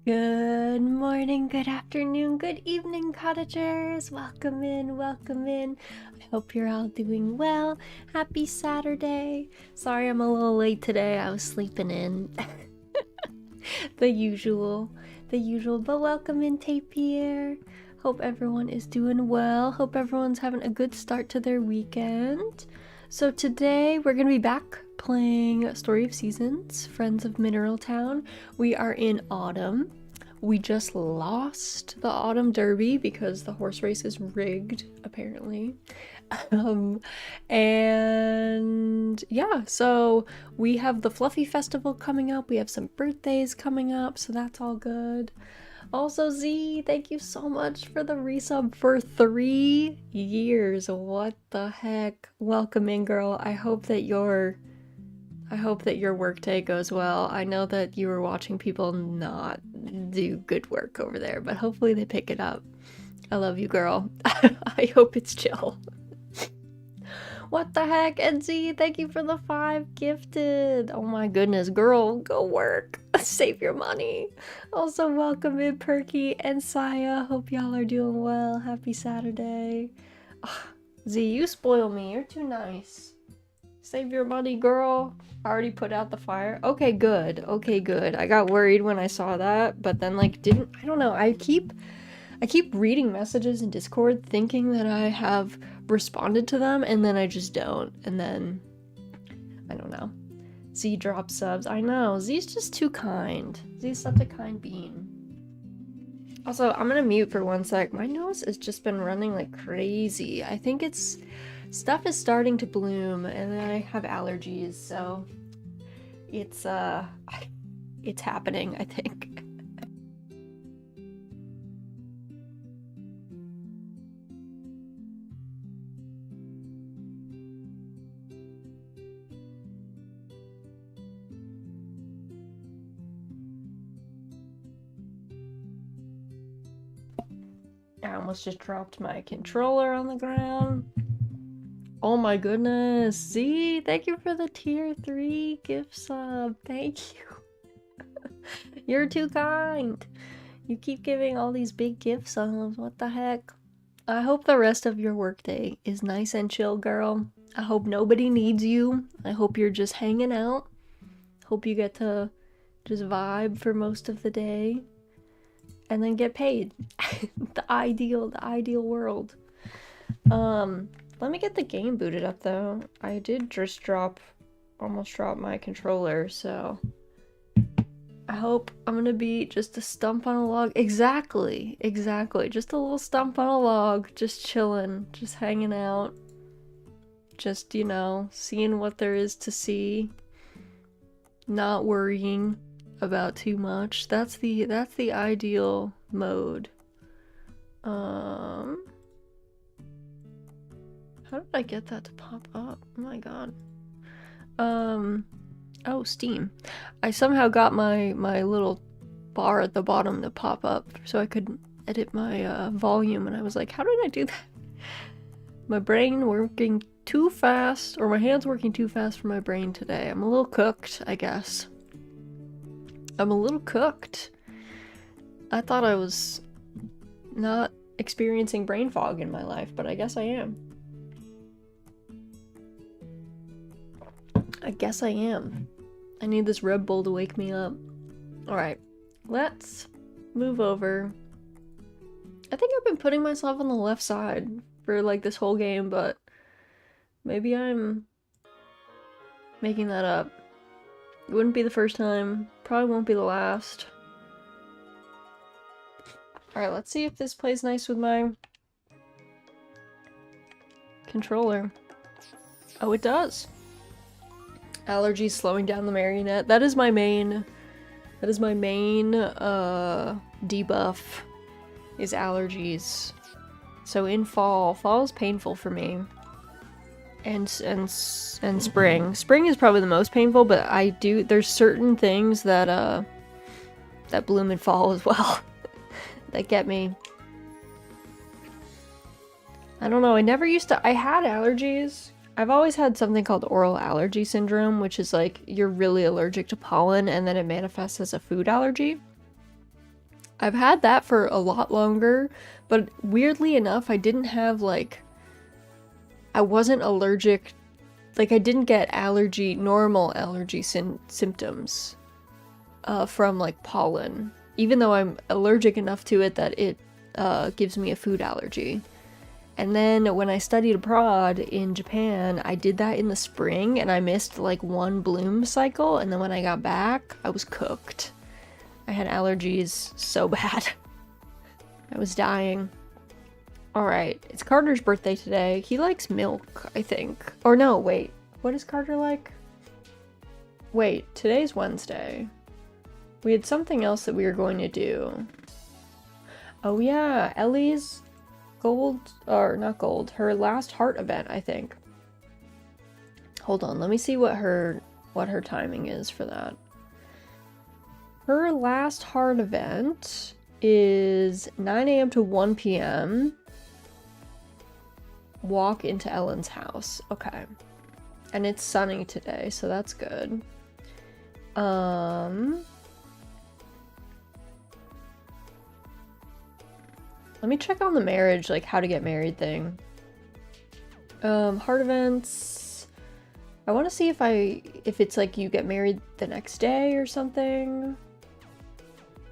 Good morning, good afternoon, good evening, cottagers. Welcome in, welcome in. I hope you're all doing well. Happy Saturday. Sorry I'm a little late today. I was sleeping in. the usual, but welcome in, Tapier. Hope everyone is doing well. Hope everyone's having a good start to their weekend. So today we're going to be back playing Story of Seasons, Friends of Mineral Town. We are in autumn. We just lost the autumn derby because the horse race is rigged, apparently. And yeah, so we have the Fluffy Festival coming up. We have some birthdays coming up, so that's all good. Also, Z, thank you so much for the resub for 3 years. What the heck? Welcome in, girl. I hope that your workday goes well. I know that you were watching people not do good work over there, but hopefully they pick it up. I love you, girl. I hope it's chill. What the heck, Enzi? Thank you for the 5 gifted. Oh my goodness, girl, go work. Save your money. Also, welcome in, Perky and Saya. Hope y'all are doing well. Happy Saturday. Ugh, Z, you spoil me. You're too nice. Save your money, girl. I already put out the fire. Okay, good. Okay, good. I got worried when I saw that, but then I don't know. I keep reading messages in Discord thinking that I have responded to them, and then I just don't. And then, I don't know. Z drops subs. I know. Z's just too kind. Z's such a kind being. Also, I'm gonna mute for 1 sec. My nose has just been running like crazy. I think stuff is starting to bloom, and I have allergies, so it's happening, I think. I almost just dropped my controller on the ground. Oh my goodness, Z, thank you for the tier 3 gift sub. Thank you. You're too kind. You keep giving all these big gift subs. What the heck? I hope the rest of your workday is nice and chill, girl. I hope nobody needs you. I hope you're just hanging out. Hope you get to just vibe for most of the day and then get paid. the ideal world. Let me get the game booted up though. I did just almost drop my controller, so I hope I'm gonna be just a stump on a log. Exactly. Just a little stump on a log, just chilling, just hanging out. Just, seeing what there is to see. Not worrying about too much. That's the ideal mode. How did I get that to pop up? Oh my god. Oh, Steam. I somehow got my little bar at the bottom to pop up so I could edit my volume, and I was like, how did I do that? My brain working too fast, or my hands working too fast for my brain today. I'm a little cooked, I guess. I'm a little cooked. I thought I was not experiencing brain fog in my life, but I guess I am. I need this Red Bull to wake me up. Alright, let's move over. I think I've been putting myself on the left side for this whole game, but maybe I'm making that up. It wouldn't be the first time, probably won't be the last. Alright, let's see if this plays nice with my controller. Oh, it does. Allergies slowing down the marionette. That is my main debuff is allergies. So in fall is painful for me. And spring. Spring is probably the most painful, but there's certain things that bloom in fall as well that get me. I don't know, I had allergies. I've always had something called oral allergy syndrome, which is you're really allergic to pollen and then it manifests as a food allergy. I've had that for a lot longer, but weirdly enough, I didn't have, like, I wasn't allergic, like, I didn't get normal allergy symptoms from, like, pollen, even though I'm allergic enough to it that it gives me a food allergy. And then when I studied abroad in Japan, I did that in the spring, and I missed, like, one bloom cycle, and then when I got back, I was cooked. I had allergies so bad. I was dying. Alright, it's Carter's birthday today. He likes milk, I think. Or no, wait. What does Carter like? Wait, today's Wednesday. We had something else that we were going to do. Oh yeah, Ellie's her last heart event, I think. Hold on, let me see what her timing is for that. Her last heart event is 9 a.m. to 1 p.m. Walk into Ellen's house. Okay. And it's sunny today, so that's good. Let me check on the marriage, like how to get married thing. Heart events. I want to see if it's like you get married the next day or something.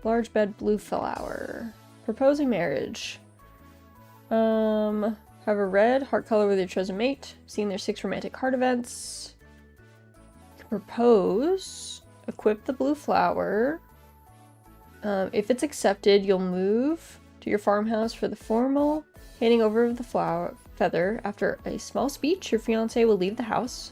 Large bed, blue flower. Proposing marriage. Have a red heart color with your chosen mate. Seen their 6 romantic heart events. Propose. Equip the blue flower. If it's accepted, you'll move to your farmhouse for the formal handing over of the flower feather. After a small speech, your fiancé will leave the house.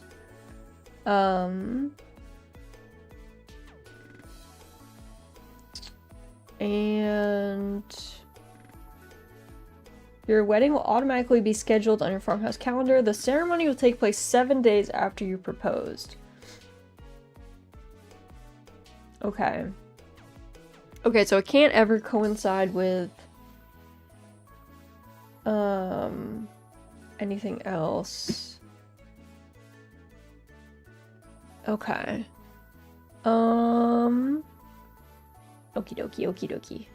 And your wedding will automatically be scheduled on your farmhouse calendar. The ceremony will take place 7 days after you proposed. Okay. Okay, so it can't ever coincide with anything else. Okay. Okie dokie, okie dokie.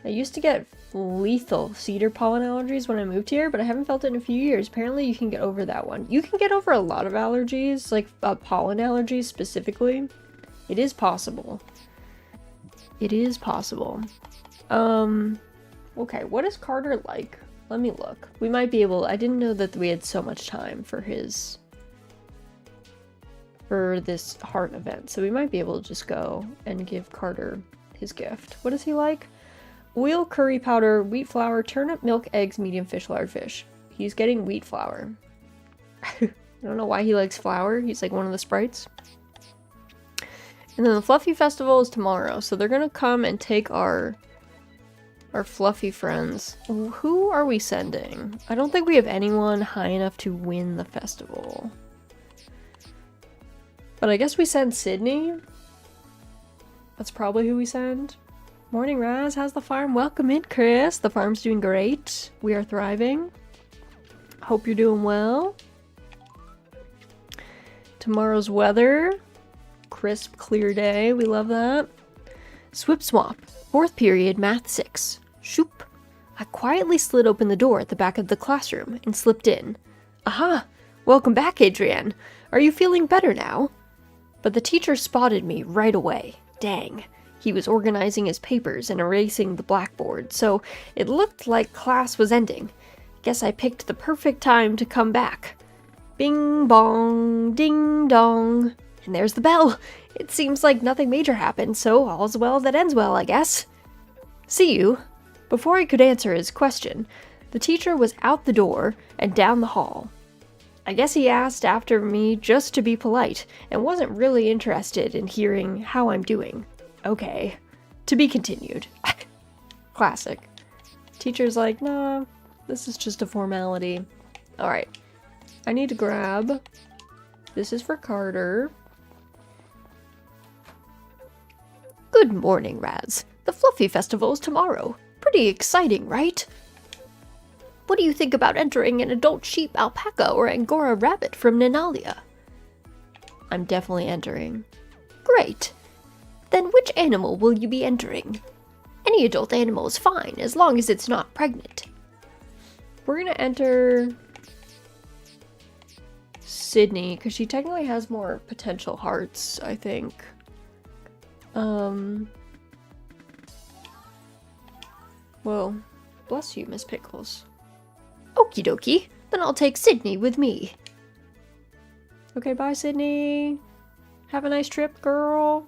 I used to get lethal cedar pollen allergies when I moved here, but I haven't felt it in a few years. Apparently you can get over that one. You can get over a lot of allergies, like pollen allergies specifically. It is possible. It is possible. Okay, what is Carter like? Let me look. We might be able... I didn't know that we had so much time for this heart event, so we might be able to just go and give Carter his gift. What is he like? Oil, curry powder, wheat flour, turnip, milk, eggs, medium fish, large fish. He's getting wheat flour. I don't know why he likes flour. He's like one of the sprites. And then the Fluffy Festival is tomorrow, so they're gonna come and take our fluffy friends. Who are we sending? I don't think we have anyone high enough to win the festival. But I guess we send Sydney. That's probably who we send. Morning, Raz. How's the farm? Welcome in, Chris. The farm's doing great. We are thriving. Hope you're doing well. Tomorrow's weather. Crisp, clear day. We love that. Swip Swamp. 4th period, Math 6. Shoop. I quietly slid open the door at the back of the classroom and slipped in. Aha! Welcome back, Adrienne. Are you feeling better now? But the teacher spotted me right away. Dang. He was organizing his papers and erasing the blackboard, so it looked like class was ending. Guess I picked the perfect time to come back. Bing bong, ding dong. And there's the bell. It seems like nothing major happened, so all's well that ends well, I guess. See you. Before I could answer his question, the teacher was out the door and down the hall. I guess he asked after me just to be polite, and wasn't really interested in hearing how I'm doing. Okay. To be continued. Classic. Teacher's like, nah, this is just a formality. Alright. I need to grab... This is for Carter. Good morning, Raz. The Fluffy Festival is tomorrow. Pretty exciting, right? What do you think about entering an adult sheep, alpaca, or Angora rabbit from Ninalia? I'm definitely entering. Great. Then which animal will you be entering? Any adult animal is fine, as long as it's not pregnant. We're gonna enter Sydney, because she technically has more potential hearts, I think. Well, bless you, Miss Pickles. Okie dokie, then I'll take Sydney with me. Okay, bye, Sydney. Have a nice trip, girl.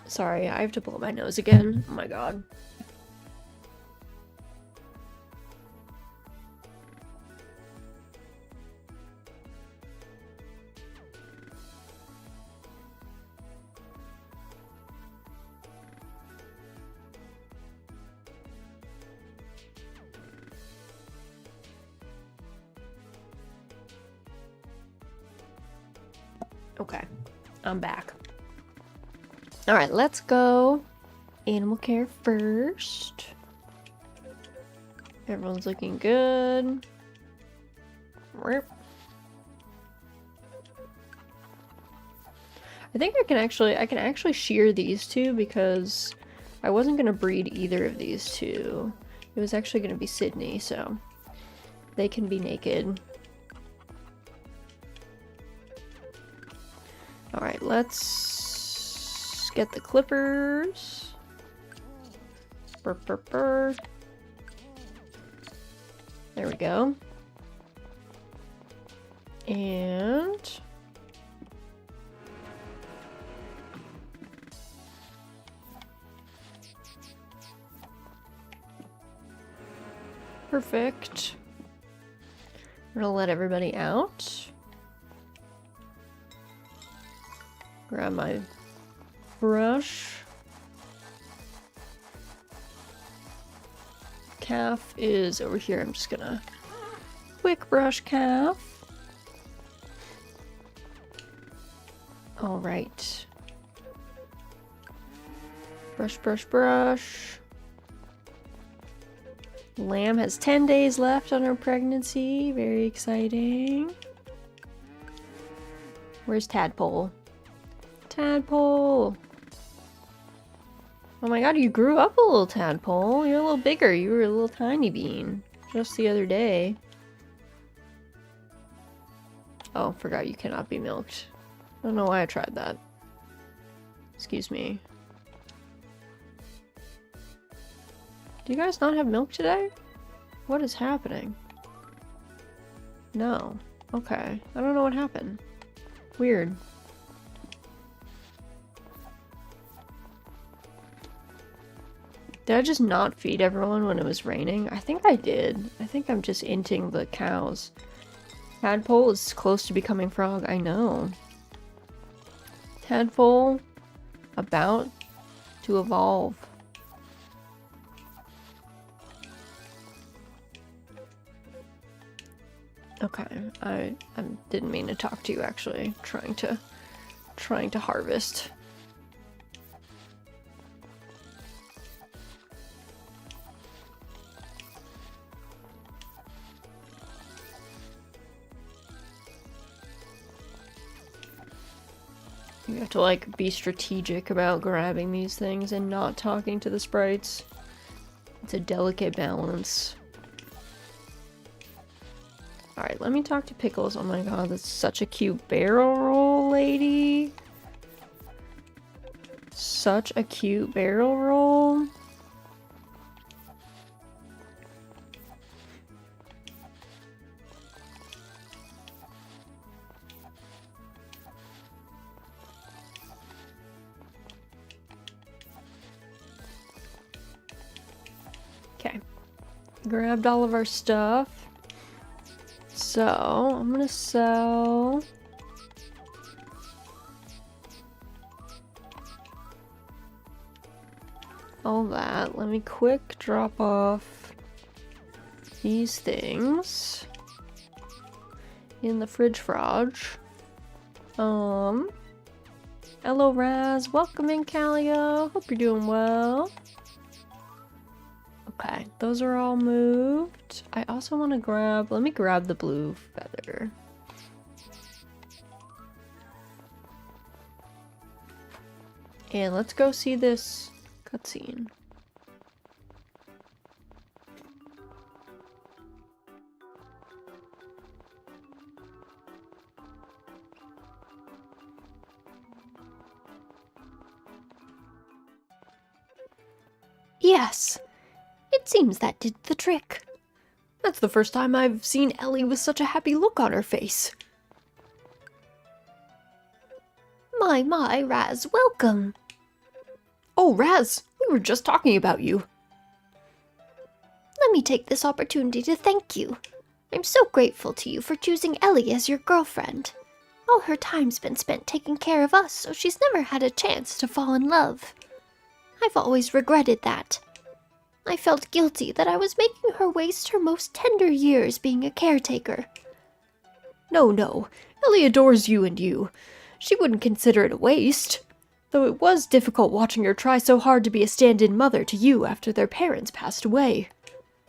Sorry, I have to blow my nose again. Oh my god. Okay, I'm back. Alright, let's go animal care first. Everyone's looking good. I think I can actually shear these two because I wasn't gonna breed either of these two. It was actually gonna be Sydney, so they can be naked. Alright, let's get the clippers. Burr, burr, burr. There we go. And perfect. I'm gonna let everybody out. Grab my brush. Calf is over here. I'm just gonna quick brush calf. All right. Brush, brush, brush. Lamb has 10 days left on her pregnancy. Very exciting. Where's Tadpole? Tadpole! Oh my god, you grew up a little, Tadpole. You're a little bigger. You were a little tiny bean just the other day. Oh, forgot you cannot be milked. I don't know why I tried that. Excuse me. Do you guys not have milk today? What is happening? No. Okay. I don't know what happened. Weird. Did I just not feed everyone when it was raining? I think I did. I think I'm just inting the cows. Tadpole is close to becoming frog. I know. Tadpole about to evolve. Okay, I didn't mean to talk to you actually. Trying to harvest. You have to like be strategic about grabbing these things and not talking to the sprites. It's a delicate balance. Alright, let me talk to Pickles. Oh my god, that's such a cute barrel roll, lady. Such a cute barrel roll. Okay. Grabbed all of our stuff. So, I'm gonna sell all that. Let me quick drop off these things in the fridge frog. Hello Raz, welcome in Calio. Hope you're doing well. Okay, those are all moved. I also want to grab, let me grab the blue feather. And let's go see this cutscene. Yes, it seems that did the trick. That's the first time I've seen Ellie with such a happy look on her face. My, Raz, welcome. Oh, Raz, we were just talking about you. Let me take this opportunity to thank you. I'm so grateful to you for choosing Ellie as your girlfriend. All her time's been spent taking care of us, so she's never had a chance to fall in love. I've always regretted that. I felt guilty that I was making her waste her most tender years being a caretaker. No, Ellie adores you and you. She wouldn't consider it a waste. Though it was difficult watching her try so hard to be a stand-in mother to you after their parents passed away.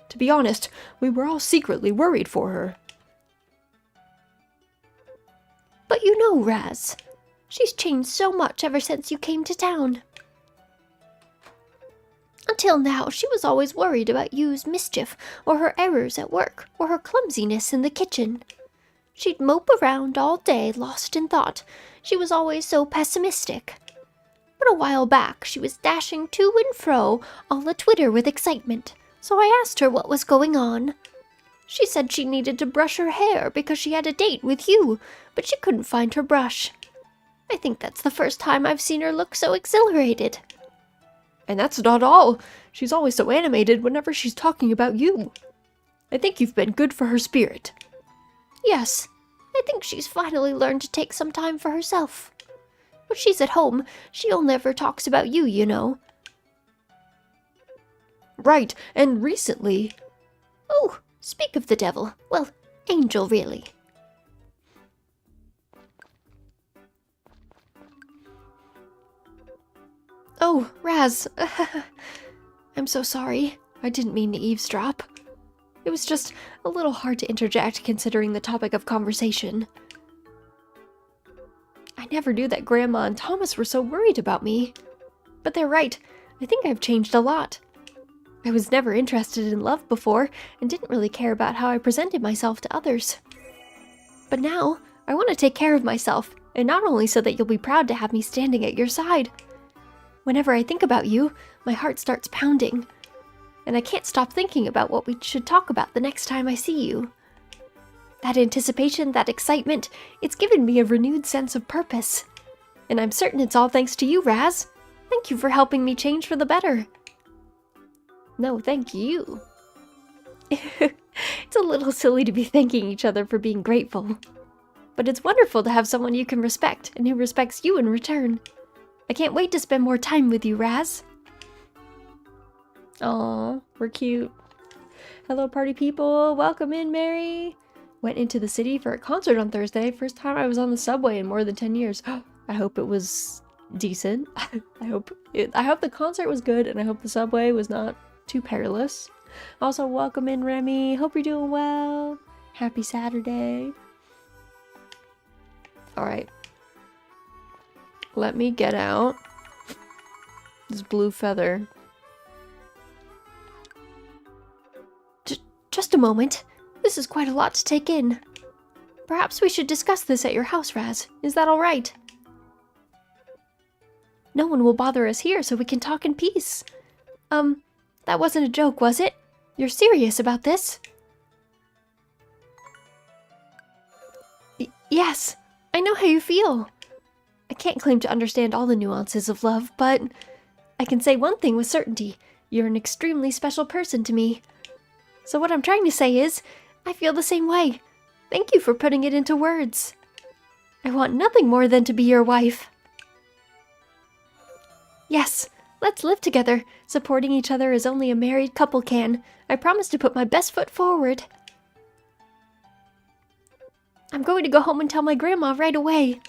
To be honest, we were all secretly worried for her. But you know, Raz, she's changed so much ever since you came to town. Until now, she was always worried about you's mischief, or her errors at work, or her clumsiness in the kitchen. She'd mope around all day, lost in thought. She was always so pessimistic. But a while back, she was dashing to and fro, all a-twitter with excitement, so I asked her what was going on. She said she needed to brush her hair because she had a date with you, but she couldn't find her brush. I think that's the first time I've seen her look so exhilarated. And that's not all. She's always so animated whenever she's talking about you. I think you've been good for her spirit. Yes, I think she's finally learned to take some time for herself. When she's at home, she only ever talks about you, you know. Right, and recently... Oh, speak of the devil. Well, angel, really. Oh, Raz. I'm so sorry. I didn't mean to eavesdrop. It was just a little hard to interject considering the topic of conversation. I never knew that Grandma and Thomas were so worried about me. But they're right. I think I've changed a lot. I was never interested in love before and didn't really care about how I presented myself to others. But now, I want to take care of myself, and not only so that you'll be proud to have me standing at your side. Whenever I think about you, my heart starts pounding. And I can't stop thinking about what we should talk about the next time I see you. That anticipation, that excitement, it's given me a renewed sense of purpose. And I'm certain it's all thanks to you, Raz. Thank you for helping me change for the better. No, thank you. It's a little silly to be thanking each other for being grateful. But it's wonderful to have someone you can respect and who respects you in return. I can't wait to spend more time with you, Raz. Aw, we're cute. Hello, party people. Welcome in, Mary. Went into the city for a concert on Thursday. First time I was on the subway in more than 10 years. I hope it was decent. I hope the concert was good, and I hope the subway was not too perilous. Also, welcome in, Remy. Hope you're doing well. Happy Saturday. Alright. Let me get out this blue feather. Just a moment. This is quite a lot to take in. Perhaps we should discuss this at your house, Raz. Is that all right? No one will bother us here, so we can talk in peace. That wasn't a joke, was it? You're serious about this? Yes, I know how you feel. I can't claim to understand all the nuances of love, but I can say one thing with certainty. You're an extremely special person to me. So what I'm trying to say is, I feel the same way. Thank you for putting it into words. I want nothing more than to be your wife. Yes, let's live together, supporting each other as only a married couple can. I promise to put my best foot forward. I'm going to go home and tell my grandma right away.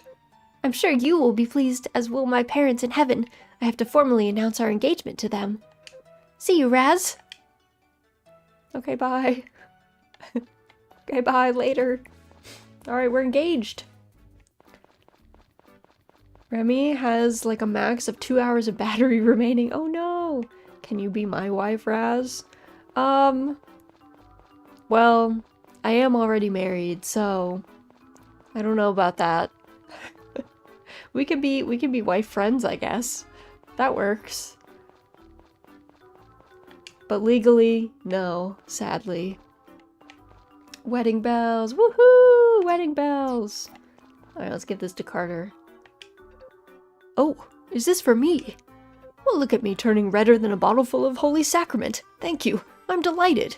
I'm sure you will be pleased, as will my parents in heaven. I have to formally announce our engagement to them. See you, Raz. Okay, bye. Okay, bye, later. Alright, we're engaged. Remy has like a max of 2 hours of battery remaining. Oh no! Can you be my wife, Raz? Well, I am already married, so I don't know about that. we can be wife friends, I guess. That works. But legally, no, sadly. Wedding bells! Woohoo! Wedding bells! Alright, let's give this to Carter. Oh, is this for me? Well, look at me turning redder than a bottle full of Holy Sacrament. Thank you. I'm delighted.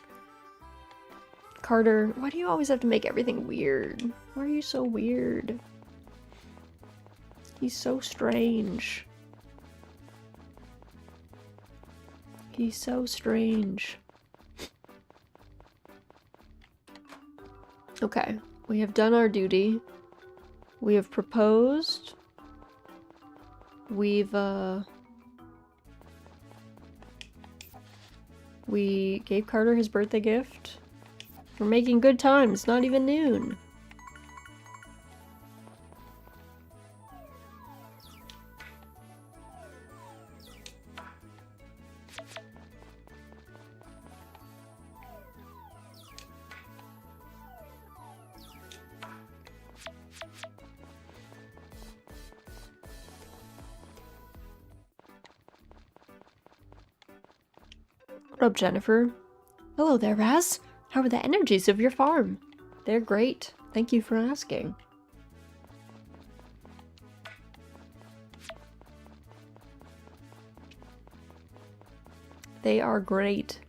Carter, why do you always have to make everything weird? Why are you so weird? He's so strange. He's so strange. Okay, we have done our duty. We have proposed. We gave Carter his birthday gift. We're making good time. It's not even noon. What up, Jennifer? Hello there, Raz. How are the energies of your farm? They're great. Thank you for asking. They are great.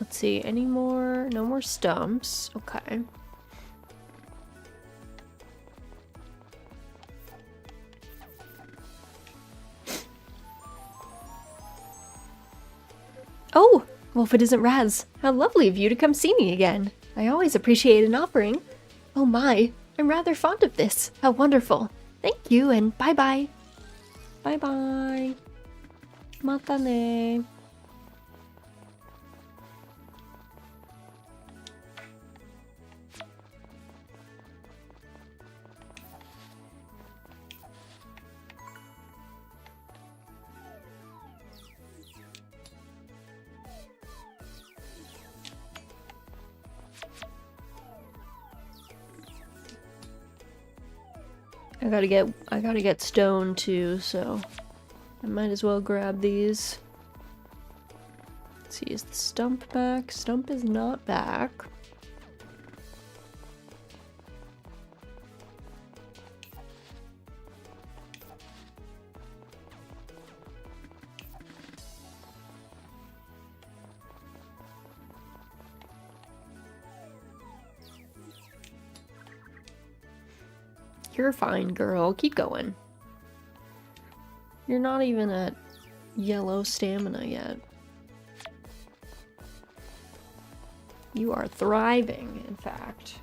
Let's see, any more? No more stumps. Okay. Oh! Well, if it isn't Raz, how lovely of you to come see me again. I always appreciate an offering. Oh my, I'm rather fond of this. How wonderful. Thank you, and bye-bye. Bye-bye. Mata ne. I gotta get stone too, so I might as well grab these. Let's see, is the stump back? Stump is not back. You're fine, girl. Keep going. You're not even at yellow stamina yet. You are thriving, in fact.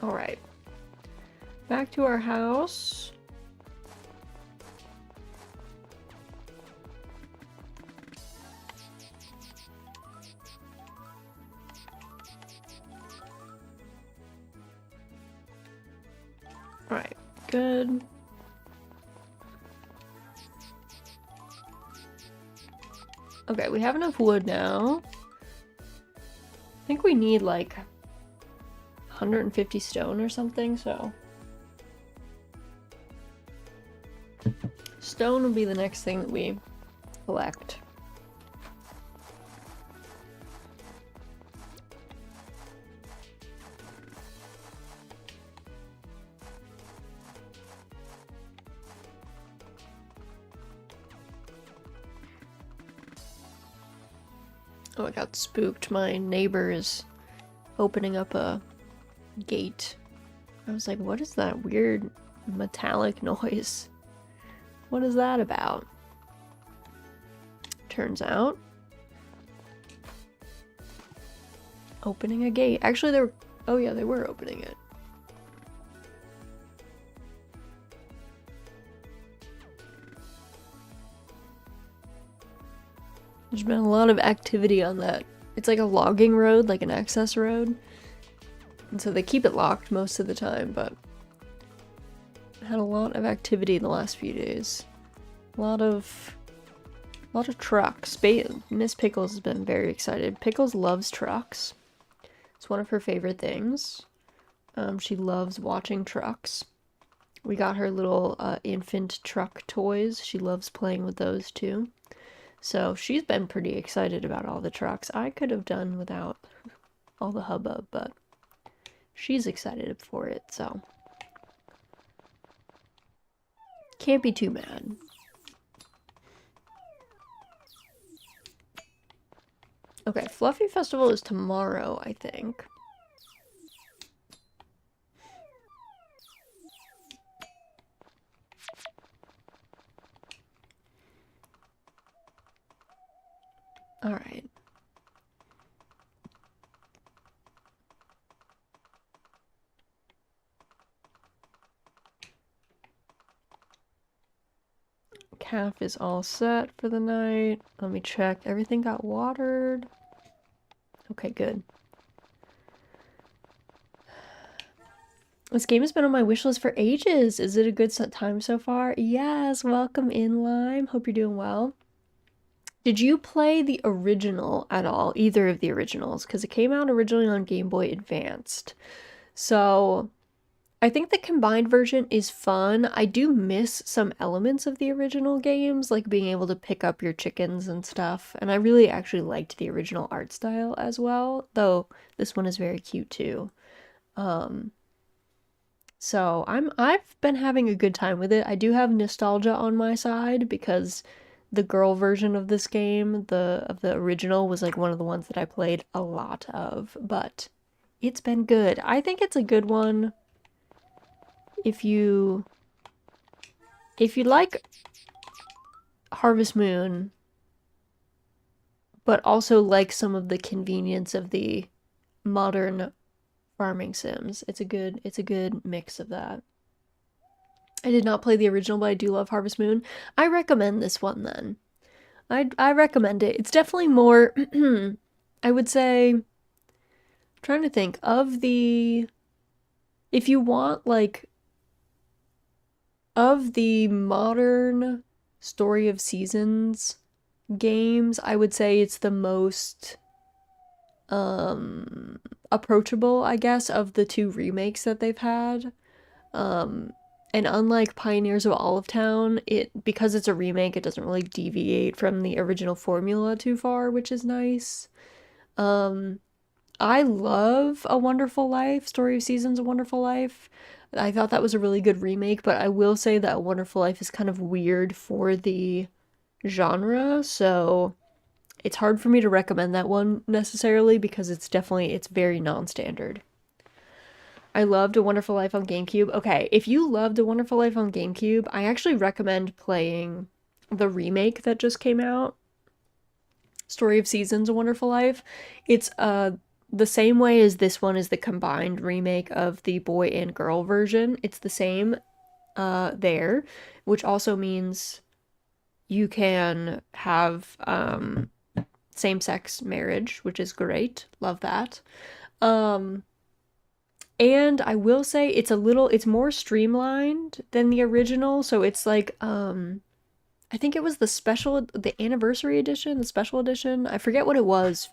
All right. Back to our house. All right, good. Okay, we have enough wood now. I think we need like 150 stone or something, so stone will be the next thing that we collect. Oh, I got spooked. My neighbor is opening up a gate. I was like, what is that weird metallic noise? What is that about? Turns out, opening a gate. Actually, they were, oh yeah, they were opening it. There's been a lot of activity on that. It's like a logging road, like an access road. And so they keep it locked most of the time, but had a lot of activity the last few days. A lot of trucks. Miss Pickles has been very excited. Pickles loves trucks. It's one of her favorite things. She loves watching trucks. We got her little infant truck toys. She loves playing with those too. So she's been pretty excited about all the trucks. I could have done without all the hubbub, but she's excited for it, so can't be too mad. Okay, Fluffy Festival is tomorrow, I think. Alright. Calf is all set for the night. Let me check. Everything got watered. Okay, good. This game has been on my wish list for ages. Is it a good time so far? Yes, welcome in, Lime. Hope you're doing well. Did you play the original at all? Either of the originals? Because it came out originally on Game Boy Advanced. So I think the combined version is fun. I do miss some elements of the original games, like being able to pick up your chickens and stuff. And I really actually liked the original art style as well, though this one is very cute too. So I've been having a good time with it. I do have nostalgia on my side because the girl version of this game, of the original, was like one of the ones that I played a lot of, but it's been good. I think it's a good one if you like Harvest Moon, but also like some of the convenience of the modern farming sims. It's a good mix of that. I did not play the original, but I do love Harvest Moon. I recommend this one then. I recommend it. It's definitely more I would say, I'm trying to think of the, if you want like of the modern Story of Seasons games, I would say it's the most approachable, I guess, of the two remakes that they've had. And unlike Pioneers of Olive Town, because it's a remake, it doesn't really deviate from the original formula too far, which is nice. I love A Wonderful Life, Story of Seasons, A Wonderful Life. I thought that was a really good remake, but I will say that A Wonderful Life is kind of weird for the genre, so it's hard for me to recommend that one necessarily because it's very non-standard. I loved A Wonderful Life on GameCube. Okay, if you loved A Wonderful Life on GameCube, I actually recommend playing the remake that just came out. Story of Seasons, A Wonderful Life. It's the same way as this one is the combined remake of the boy and girl version. It's the same there, which also means you can have same-sex marriage, which is great. Love that. And I will say it's more streamlined than the original, so it's like, I think it was the anniversary edition, the special edition. I forget what it was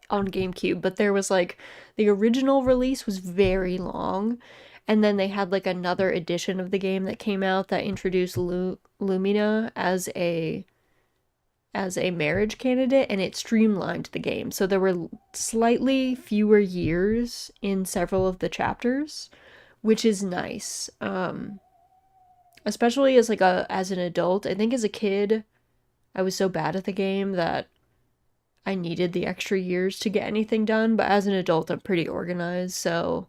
on GameCube, but there was like, the original release was very long, and then they had like another edition of the game that came out that introduced Lumina as a marriage candidate, and it streamlined the game. So there were slightly fewer years in several of the chapters, which is nice. Especially as as an adult. I think as a kid, I was so bad at the game that I needed the extra years to get anything done, but as an adult, I'm pretty organized, so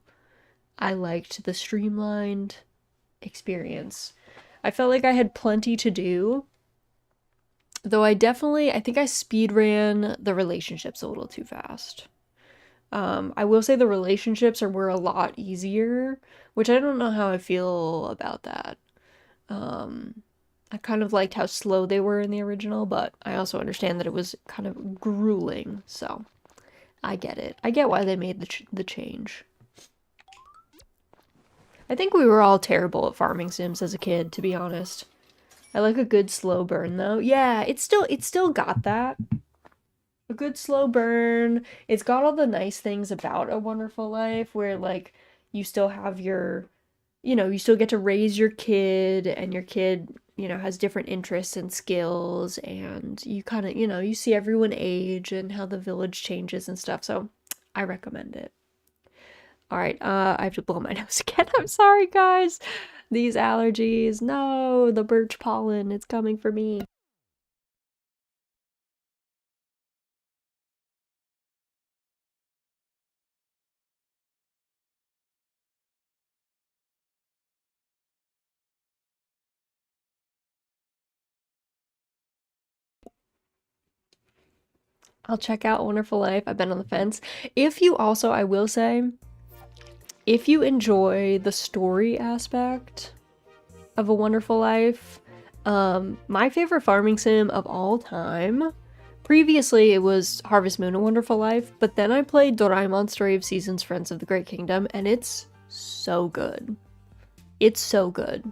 I liked the streamlined experience. I felt like I had plenty to do, though I think I speed ran the relationships a little too fast. I will say the relationships were a lot easier, which I don't know how I feel about that. I kind of liked how slow they were in the original, but I also understand that it was kind of grueling, so I get it. I get why they made the change. I think we were all terrible at farming sims as a kid, to be honest. I like a good slow burn though. Yeah, it's still got that. A good slow burn. It's got all the nice things about A Wonderful Life where like you still have your, you still get to raise your kid and your kid, has different interests and skills and you kind of, you see everyone age and how the village changes and stuff. So I recommend it. All right, I have to blow my nose again. I'm sorry, guys. These allergies. No, the birch pollen. It's coming for me. I'll check out Wonderful Life. I've been on the fence. If you also, I will say, if you enjoy the story aspect of A Wonderful Life, my favorite farming sim of all time, previously it was Harvest Moon: A Wonderful Life, but then I played Doraemon Story of Seasons Friends of the Great Kingdom, and it's so good. It's so good.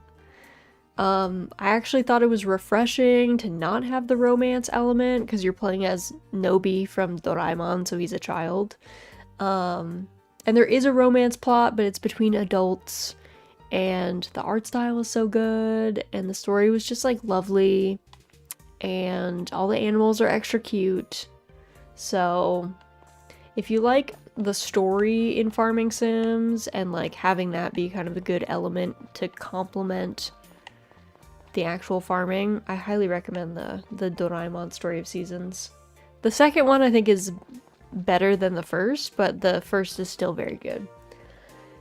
I actually thought it was refreshing to not have the romance element because you're playing as Nobi from Doraemon, so he's a child. And there is a romance plot, but it's between adults, and the art style is so good, and the story was just like lovely, and all the animals are extra cute. So if you like the story in farming sims and like having that be kind of a good element to complement the actual farming, I highly recommend the Doraemon Story of Seasons. The second one I think is better than the first, but the first is still very good.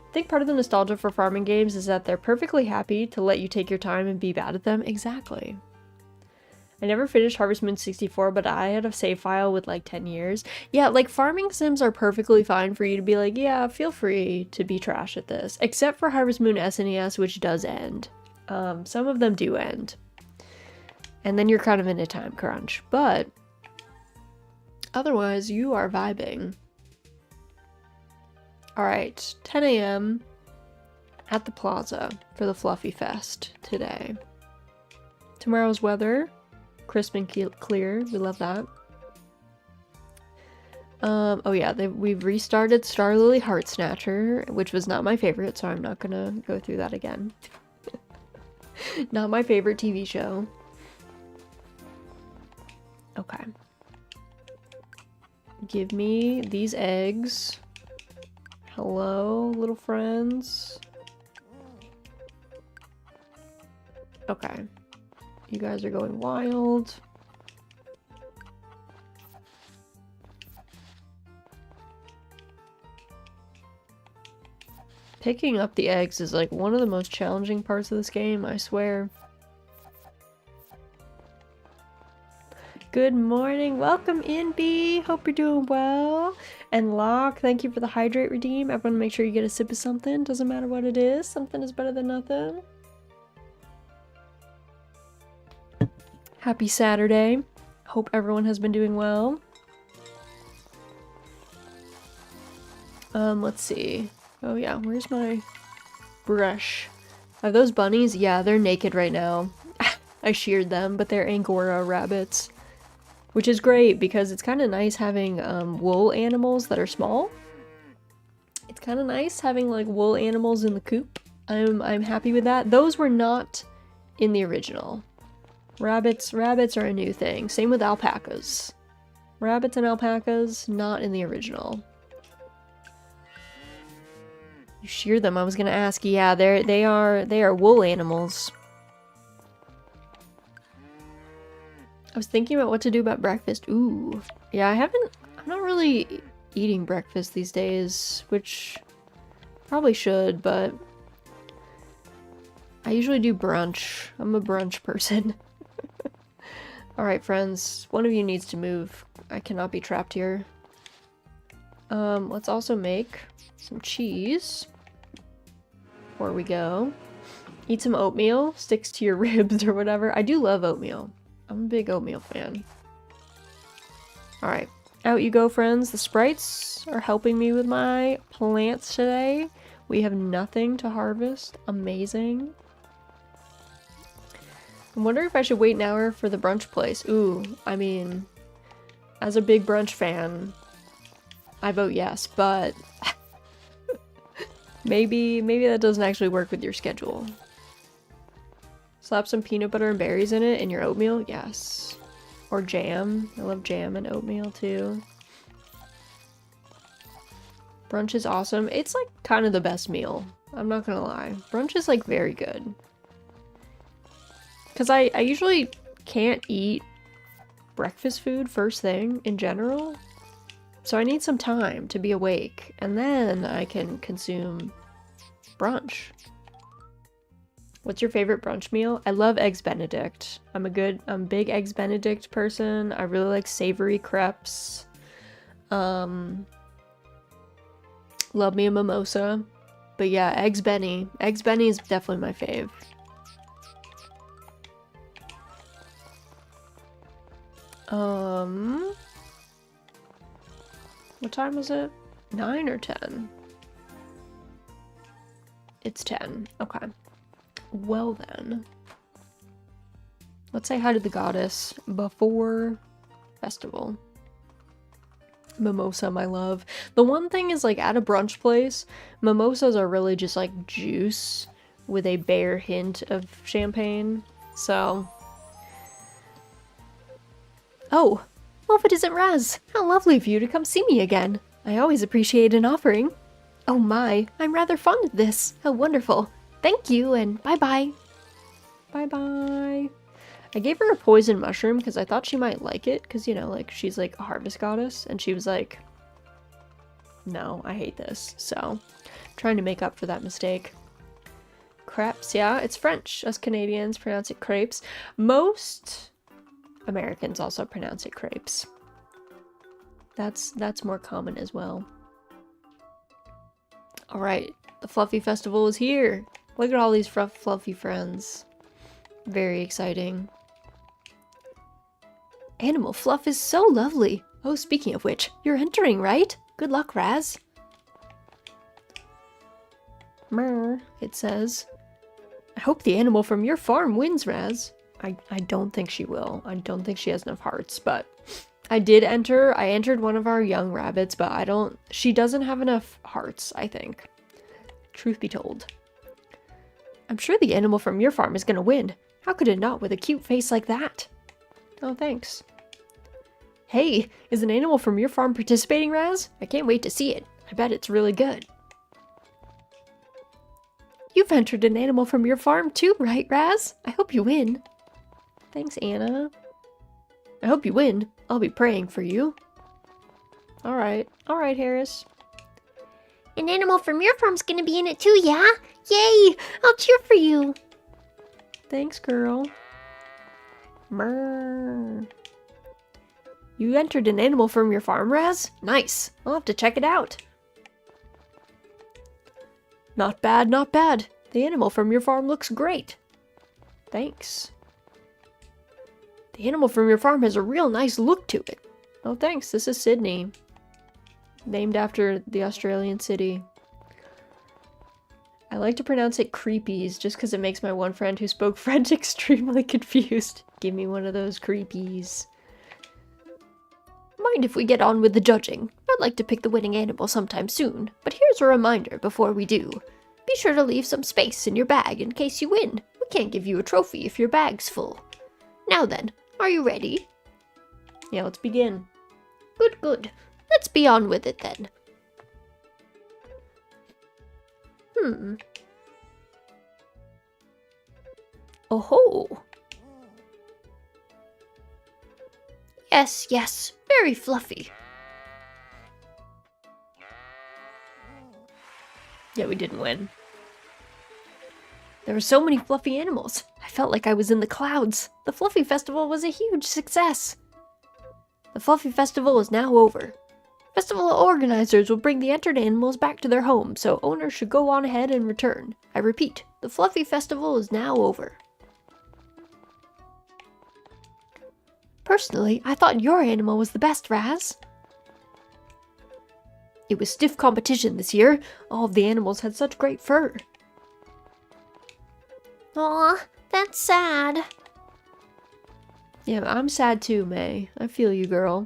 I think part of the nostalgia for farming games is that they're perfectly happy to let you take your time and be bad at them. Exactly. I never finished Harvest Moon 64, but I had a save file with like 10 years. Yeah, like farming sims are perfectly fine for you to be like, yeah, feel free to be trash at this. Except for Harvest Moon SNES, which does end. Some of them do end. And then you're kind of in a time crunch. But otherwise, you are vibing. Alright, 10 a.m. at the plaza for the Fluffy Fest today. Tomorrow's weather, crisp and clear. We love that. Oh yeah, we've restarted Star Lily Heart Snatcher, which was not my favorite, so I'm not gonna go through that again. Not my favorite TV show. Okay. Give me these eggs. Hello, little friends. Okay. You guys are going wild. Picking up the eggs is like one of the most challenging parts of this game, I swear. Good morning, welcome in, B. Hope you're doing well. And Locke, thank you for the hydrate redeem. Everyone make sure you get a sip of something. Doesn't matter what it is. Something is better than nothing. Happy Saturday. Hope everyone has been doing well. Let's see. Oh yeah, where's my brush? Are those bunnies? Yeah, they're naked right now. I sheared them, but they're Angora rabbits. Which is great because it's kind of nice having wool animals that are small. It's kind of nice having like wool animals in the coop. I'm happy with that. Those were not in the original. Rabbits are a new thing. Same with alpacas. Rabbits and alpacas, not in the original. You shear them. I was gonna ask. Yeah, they are wool animals. I was thinking about what to do about breakfast. Ooh, yeah. I'm not really eating breakfast these days, which Probably should, but I usually do brunch. I'm a brunch person. Alright, friends. One of you needs to move. I cannot be trapped here. Let's also make some cheese. Before we go. Eat some oatmeal. Sticks to your ribs or whatever. I do love oatmeal. I'm a big oatmeal fan. Alright. Out you go, friends. The sprites are helping me with my plants today. We have nothing to harvest. Amazing. I wonder if I should wait an hour for the brunch place. Ooh, I mean, as a big brunch fan, I vote yes, but maybe that doesn't actually work with your schedule. Slap some peanut butter and berries in it in your oatmeal? Yes. Or jam. I love jam and oatmeal too. Brunch is awesome. It's like kind of the best meal. I'm not gonna lie. Brunch is like very good. Because I usually can't eat breakfast food first thing in general. So I need some time to be awake. And then I can consume brunch. What's your favorite brunch meal? I love Eggs Benedict. I'm a big Eggs Benedict person. I really like savory crepes. Love me a mimosa. But yeah, Eggs Benny. Eggs Benny is definitely my fave. What time is it? 9 or 10? It's 10. Okay. Well then. Let's say hi to the goddess before festival. Mimosa, my love. The one thing is, like, at a brunch place, mimosas are really just like juice with a bare hint of champagne. So... Oh, well, if it isn't Raz, how lovely of you to come see me again. I always appreciate an offering. Oh my, I'm rather fond of this. How wonderful. Thank you, and bye-bye. Bye-bye. I gave her a poison mushroom because I thought she might like it, because, you know, like, she's like a harvest goddess, and she was like, no, I hate this. So, trying to make up for that mistake. Crepes, yeah, it's French. Us Canadians pronounce it crepes. Most Americans also pronounce it crepes. That's more common as well. Alright, the Fluffy Festival is here. Look at all these fluffy friends. Very exciting. Animal fluff is so lovely. Oh, speaking of which, you're entering, right? Good luck, Raz. Mer, it says. I hope the animal from your farm wins, Raz. I don't think she will. I don't think she has enough hearts, but I entered one of our young rabbits, but she doesn't have enough hearts, I think. Truth be told. I'm sure the animal from your farm is gonna win. How could it not with a cute face like that? Oh, thanks. Hey, is an animal from your farm participating, Raz? I can't wait to see it. I bet it's really good. You've entered an animal from your farm too, right, Raz? I hope you win. Thanks, Anna. I hope you win. I'll be praying for you. Alright, Harris. An animal from your farm's gonna be in it too, yeah? Yay! I'll cheer for you. Thanks, girl. Mrrr. You entered an animal from your farm, Raz? Nice. I'll have to check it out. Not bad, not bad. The animal from your farm looks great. Thanks. The animal from your farm has a real nice look to it. Oh, thanks. This is Sydney. Named after the Australian city. I like to pronounce it creepies just because it makes my one friend who spoke French extremely confused. Give me one of those creepies. Mind if we get on with the judging? I'd like to pick the winning animal sometime soon, but here's a reminder before we do. Be sure to leave some space in your bag in case you win. We can't give you a trophy if your bag's full. Now then, are you ready? Yeah, let's begin. Good, good. Let's be on with it then. Oh ho! Yes, yes, very fluffy. Yeah, we didn't win. There were so many fluffy animals. I felt like I was in the clouds. The Fluffy Festival was a huge success. The Fluffy Festival is now over. Festival organizers will bring the entered animals back to their homes, so owners should go on ahead and return. I repeat, the Fluffy Festival is now over. Personally, I thought your animal was the best, Raz. It was stiff competition this year. All of the animals had such great fur. Aw, that's sad. Yeah, I'm sad too, May. I feel you, girl.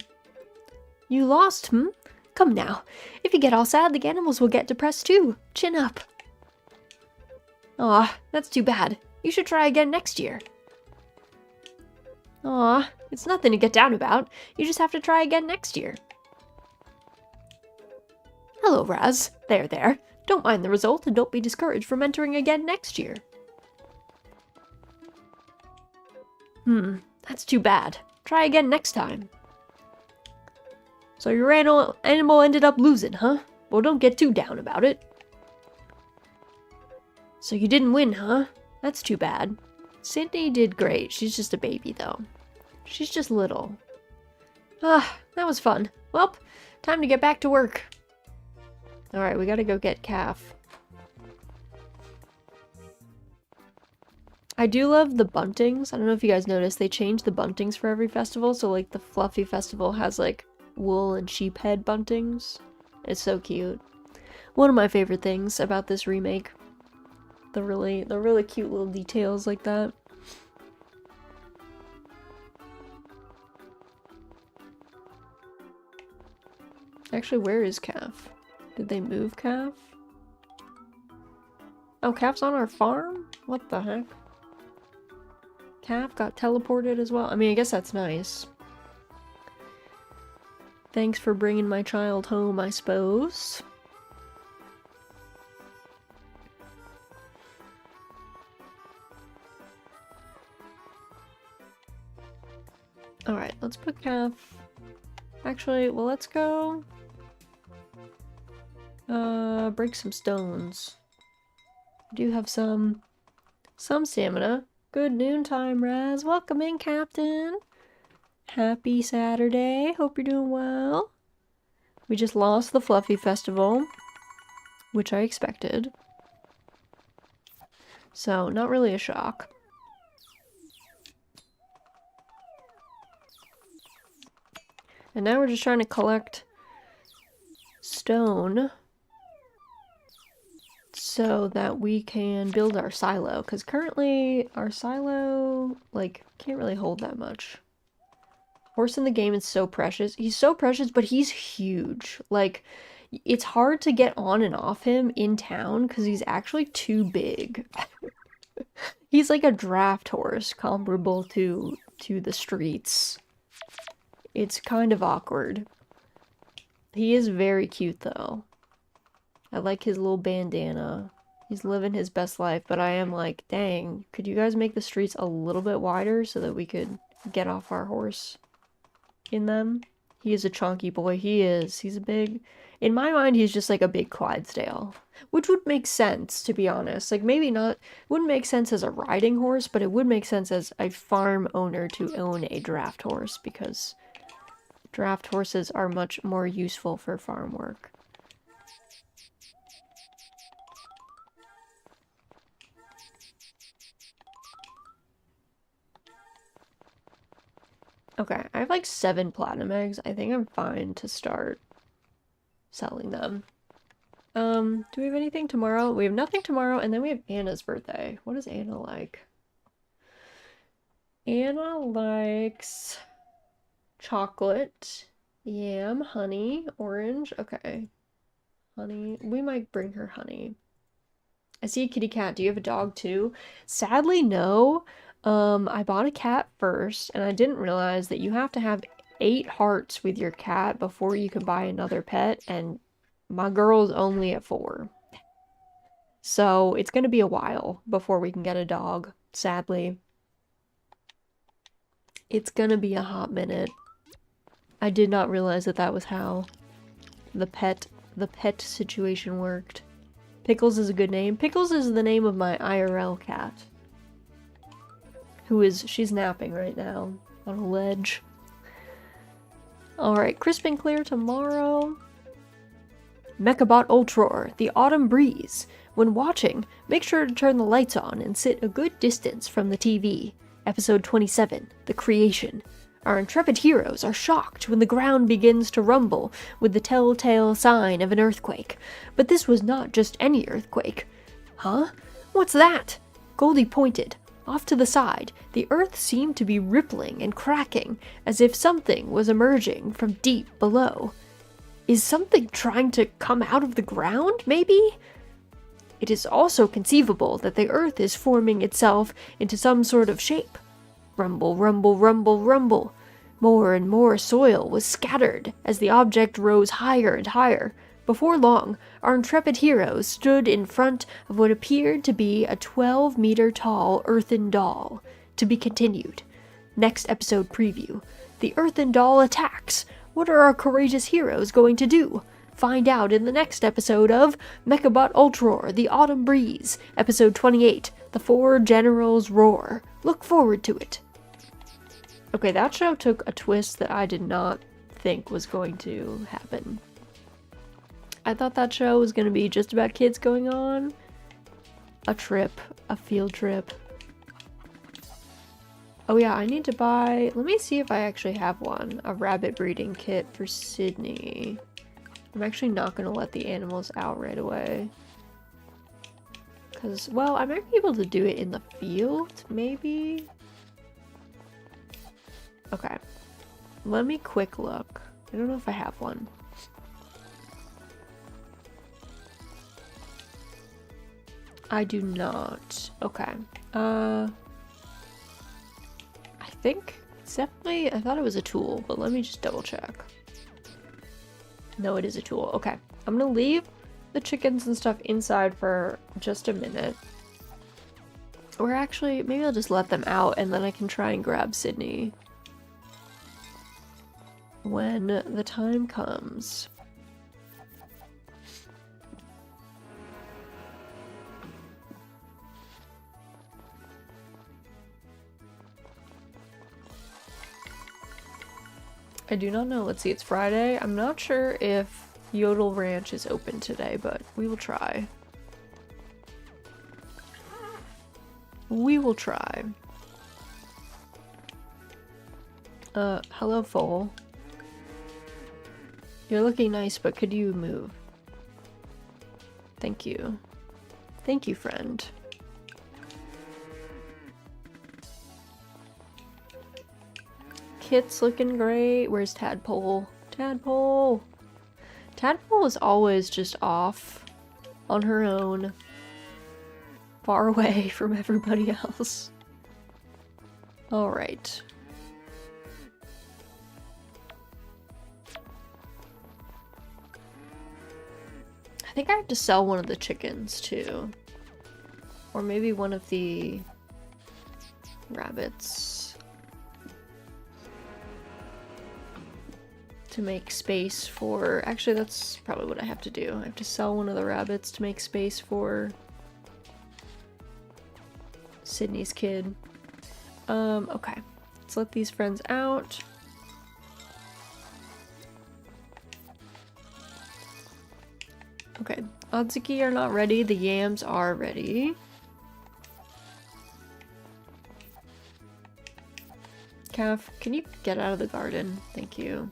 You lost, Come now. If you get all sad, the animals will get depressed too. Chin up. Aw, that's too bad. You should try again next year. Aw, it's nothing to get down about. You just have to try again next year. Hello, Raz. There. Don't mind the result and don't be discouraged from entering again next year. That's too bad. Try again next time. So your animal ended up losing, huh? Well, don't get too down about it. So you didn't win, huh? That's too bad. Sydney did great. She's just a baby, though. She's just little. Ah, that was fun. Well, time to get back to work. Alright, we gotta go get Calf. I do love the buntings. I don't know if you guys noticed, they changed the buntings for every festival. So, like, the Fluffy Festival has, like, wool and sheep head buntings. It's so cute. One of my favorite things about this remake. The really cute little details like that. Actually, where is Calf? Did they move Calf? Oh, Calf's on our farm? What the heck? Calf got teleported as well? I mean, I guess that's nice. Thanks for bringing my child home, I suppose. Alright, let's put Calf... Actually, well, let's go... break some stones. I do have some stamina. Good noontime, Raz. Welcome in, Captain. Happy Saturday. Hope you're doing well. We just lost the Fluffy Festival, which I expected. So, not really a shock. And now we're just trying to collect stone so that we can build our silo, because currently our silo, like, can't really hold that much. Horse in the game is so precious. He's so precious, but he's huge. Like, it's hard to get on and off him in town because he's actually too big. He's like a draft horse comparable to the streets. It's kind of awkward. He is very cute, though. I like his little bandana. He's living his best life, but I am like, dang, could you guys make the streets a little bit wider so that we could get off our horse in them? He is a chunky boy. He is. He's a big... In my mind, he's just like a big Clydesdale. Which would make sense, to be honest. Like, maybe not... Wouldn't make sense as a riding horse, but it would make sense as a farm owner to own a draft horse, because draft horses are much more useful for farm work. Okay, I have like 7 platinum eggs. I think I'm fine to start selling them. Do we have anything tomorrow? We have nothing tomorrow, and then we have Anna's birthday. What is Anna like? Anna likes chocolate, yam, honey, orange. Okay. Honey. We might bring her honey. I see a kitty cat. Do you have a dog too? Sadly, no. I bought a cat first, and I didn't realize that you have to have 8 hearts with your cat before you can buy another pet, and my girl's only at 4. So it's gonna be a while before we can get a dog, sadly. It's gonna be a hot minute. I did not realize that that was how the pet situation worked. Pickles is a good name. Pickles is the name of my IRL cat. She's napping right now on a ledge. Alright, crisp and clear tomorrow. Mechabot Ultror, the autumn breeze. When watching, make sure to turn the lights on and sit a good distance from the TV. Episode 27, The Creation. Our intrepid heroes are shocked when the ground begins to rumble with the telltale sign of an earthquake. But this was not just any earthquake. Huh? What's that? Goldie pointed. Off to the side, the earth seemed to be rippling and cracking, as if something was emerging from deep below. Is something trying to come out of the ground, maybe? It is also conceivable that the earth is forming itself into some sort of shape. Rumble, rumble, rumble, rumble. More and more soil was scattered as the object rose higher and higher. Before long, our intrepid heroes stood in front of what appeared to be a 12-meter-tall earthen doll. To be continued. Next episode preview. The earthen doll attacks. What are our courageous heroes going to do? Find out in the next episode of Mechabot Ultror, The Autumn Breeze, episode 28, The Four Generals Roar. Look forward to it. Okay, that show took a twist that I did not think was going to happen. I thought that show was going to be just about kids going on a trip, a field trip. Oh yeah, I need to buy, let me see if I actually have one, a rabbit breeding kit for Sydney. I'm actually not going to let the animals out right away. Because, well, I might be able to do it in the field, maybe? Okay. Let me quick look. I don't know if I have one. I do not. Okay. I think it's definitely, I thought it was a tool, but let me just double check. No, it is a tool. Okay. I'm gonna leave the chickens and stuff inside for just a minute. Or actually, maybe I'll just let them out and then I can try and grab Sydney when the time comes. I do not know. Let's see, it's Friday. I'm not sure if Yodel Ranch is open today, but we will try. We will try. Hello, foal. You're looking nice, but could you move? Thank you. Thank you, friend. Kit's looking great. Where's Tadpole? Tadpole! Tadpole is always just off on her own, far away from everybody else. Alright. I think I have to sell one of the chickens too. Or maybe one of the rabbits. To make space for, actually that's probably what I have to do. I have to sell one of the rabbits to make space for Sydney's kid. Okay. Let's let these friends out. Okay, Otsuki are not ready, the yams are ready. Calf, can you get out of the garden? Thank you.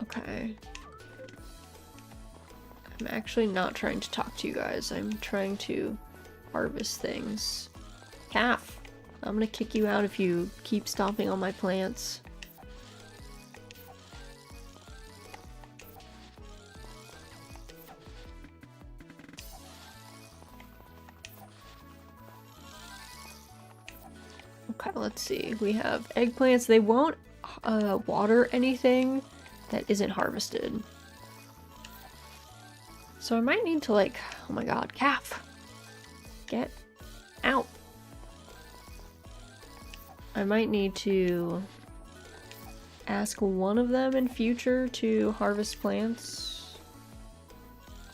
Okay. I'm actually not trying to talk to you guys. I'm trying to harvest things. Calf! I'm gonna kick you out if you keep stomping on my plants. Okay, let's see. We have eggplants. They won't water anything that isn't harvested. So I might need to, like, oh my god, calf! Get out! I might need to ask one of them in future to harvest plants.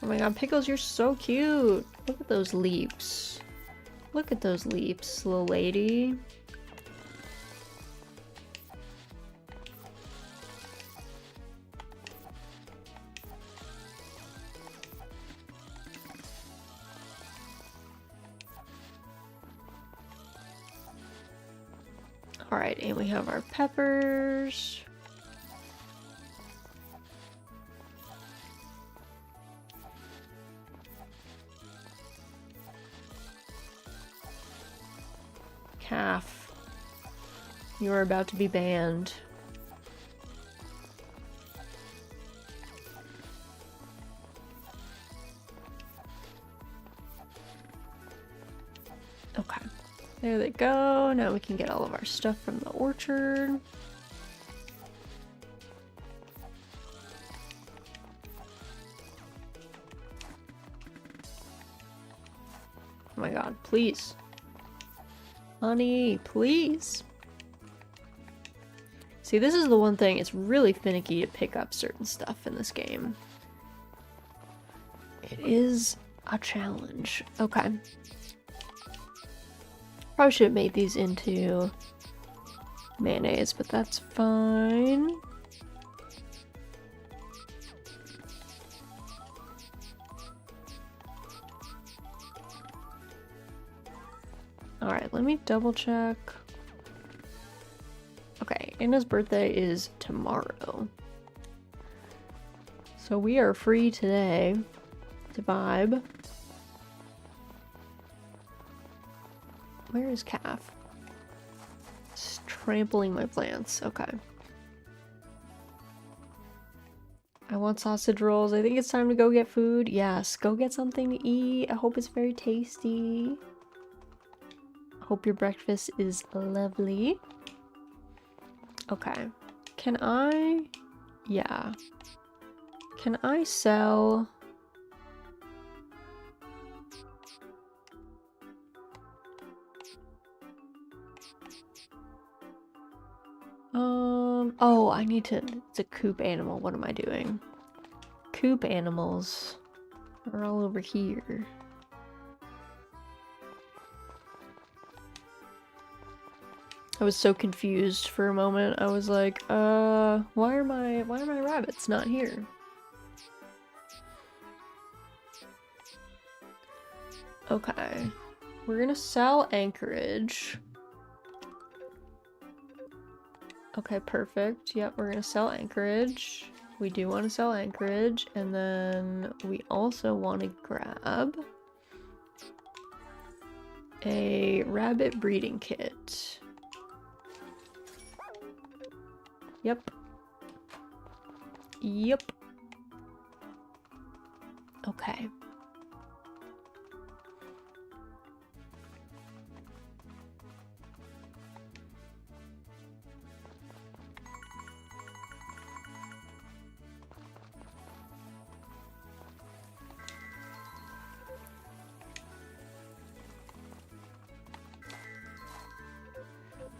Oh my god, Pickles, you're so cute! Look at those leaps. Look at those leaps, little lady. Alright, and we have our peppers. Calf. You are about to be banned. Okay. There they go. Now we can get all of our stuff from the orchard. Oh my god, please. Honey, please. See, this is the one thing, it's really finicky to pick up certain stuff in this game. It is a challenge. Okay. Probably should have made these into mayonnaise, but that's fine. Alright, let me double check. Okay, Anna's birthday is tomorrow. So we are free today to vibe. Where is Calf? It's trampling my plants. Okay. I want sausage rolls. I think it's time to go get food. Yes, go get something to eat. I hope it's very tasty. Hope your breakfast is lovely. Okay. Can I... Yeah. Can I sell... Oh, I need to... It's a coop animal. What am I doing? Coop animals are all over here. I was so confused for a moment. I was like, why are my rabbits not here? Okay. We're gonna sell Anchorage. Okay, perfect. Yep, we're gonna sell Anchorage. We do want to sell Anchorage, and then we also want to grab a rabbit breeding kit. Yep. Yep. Okay.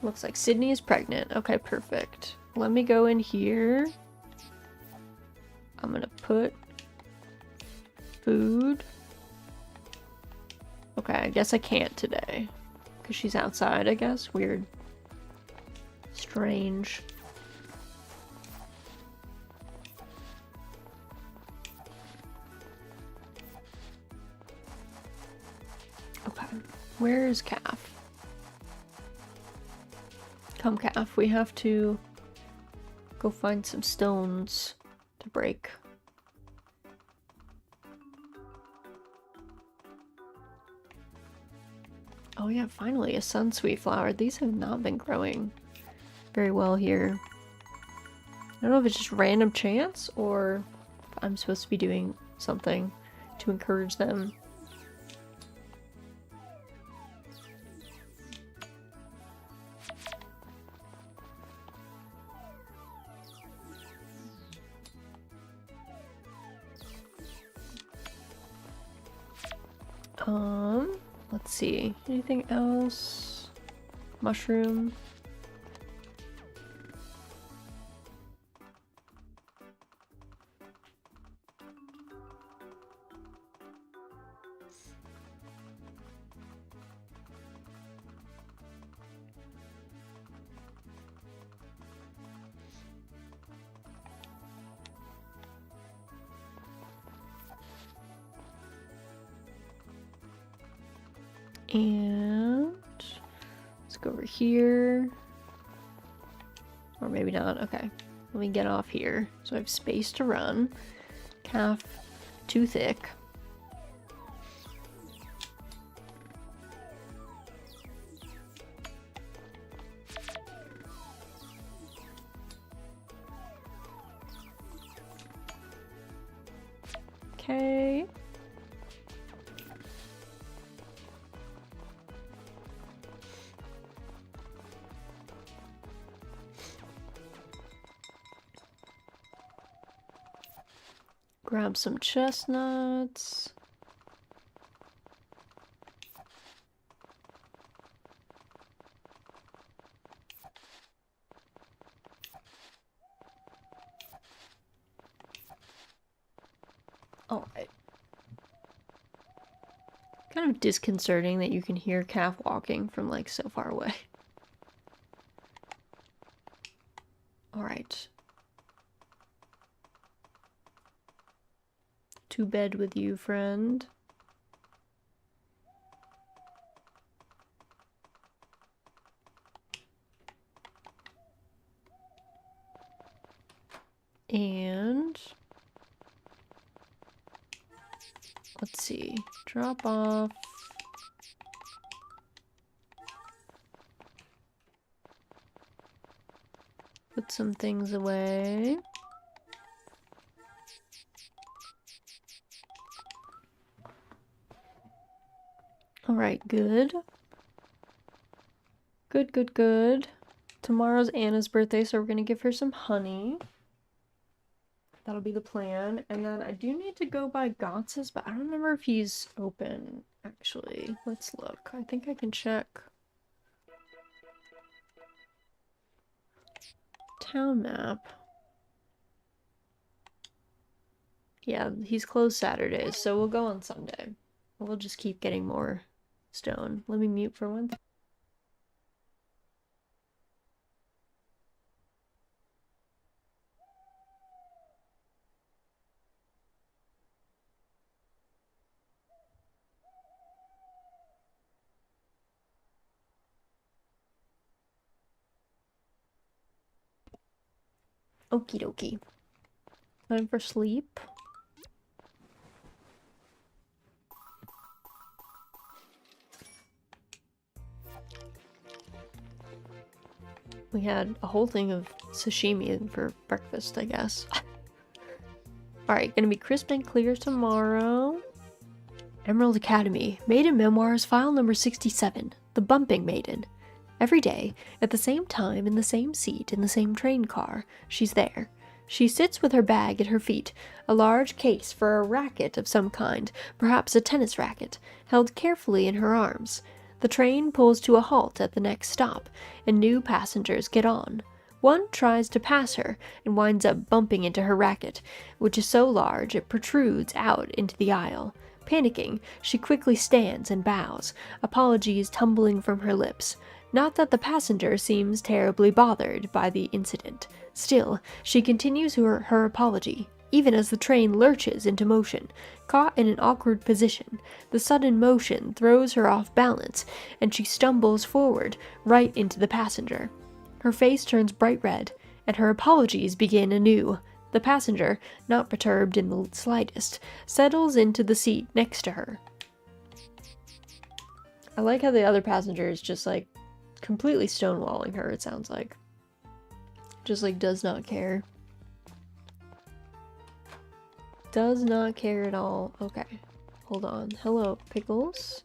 Looks like Sydney is pregnant. Okay, perfect. Let me go in here. I'm gonna put food. Okay, I guess I can't today. Because she's outside, I guess. Weird. Strange. Okay. Where is Calf? Come, Calf. We have to go find some stones to break. Oh yeah, finally a sunsweet flower. These have not been growing very well here. I don't know if it's just random chance or if I'm supposed to be doing something to encourage them. Let's see. Anything else? Mushroom. And let's go over here. Or maybe not. Okay. Let me get off here. So I have space to run. Calf too thick. Okay. Grab some chestnuts. All right. Kind of disconcerting that you can hear Calf walking from like so far away. All right. To bed with you, friend. And let's see. Drop off. Put some things away. Alright, good. Good, good, good. Tomorrow's Anna's birthday, so we're gonna give her some honey. That'll be the plan. And then I do need to go by Gotz's, but I don't remember if he's open, actually. Let's look. I think I can check. Town map. Yeah, he's closed Saturdays, so we'll go on Sunday. We'll just keep getting more stone. Let me mute for one. Okie dokie. Time for sleep. We had a whole thing of sashimi for breakfast, I guess. Alright, gonna be crisp and clear tomorrow. Emerald Academy. Maiden Memoirs, file number 67. The Bumping Maiden. Every day, at the same time, in the same seat, in the same train car, she's there. She sits with her bag at her feet, a large case for a racket of some kind, perhaps a tennis racket, held carefully in her arms. The train pulls to a halt at the next stop, and new passengers get on. One tries to pass her, and winds up bumping into her racket, which is so large it protrudes out into the aisle. Panicking, she quickly stands and bows, apologies tumbling from her lips. Not that the passenger seems terribly bothered by the incident. Still, she continues her apology, even as the train lurches into motion. Caught in an awkward position, the sudden motion throws her off balance, and she stumbles forward, right into the passenger. Her face turns bright red, and her apologies begin anew. The passenger, not perturbed in the slightest, settles into the seat next to her. I like how the other passenger is just like completely stonewalling her, it sounds like. Just like does not care. Does not care at all. Okay, hold on. Hello, Pickles.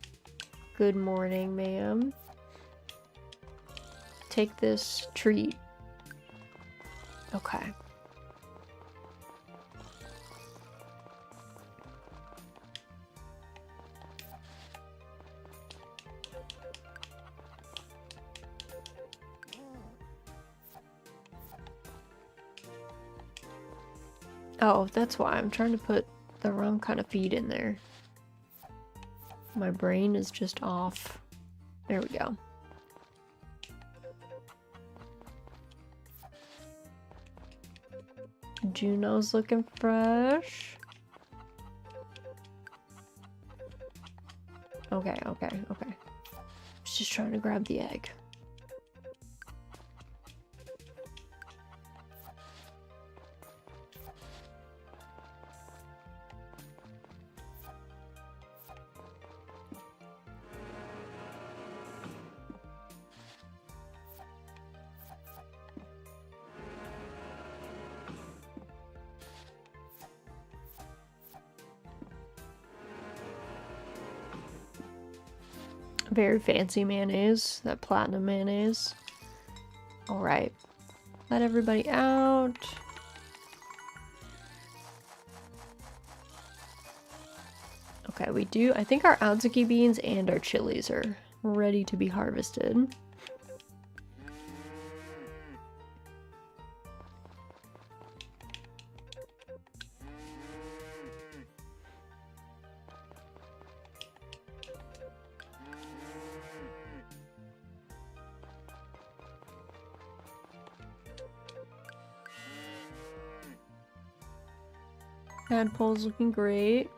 Good morning, ma'am. Take this treat. Okay. Oh, that's why. I'm trying to put the wrong kind of feed in there. My brain is just off. There we go. Juno's looking fresh. Okay, okay, okay. Just trying to grab the egg. Very fancy mayonnaise, that platinum mayonnaise. Alright, let everybody out. Okay, we do, I think our adzuki beans and our chilies are ready to be harvested. Tadpole's looking great.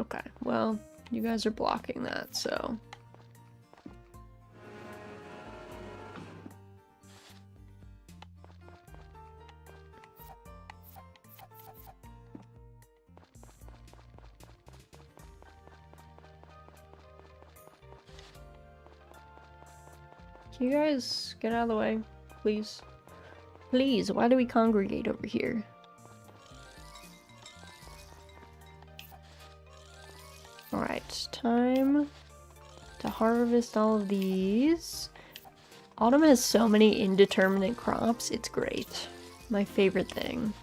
Okay, well, you guys are blocking that, so... Can you guys get out of the way, please? Please, why do we congregate over here? Alright, time to harvest all of these. Autumn has so many indeterminate crops, it's great. My favorite thing.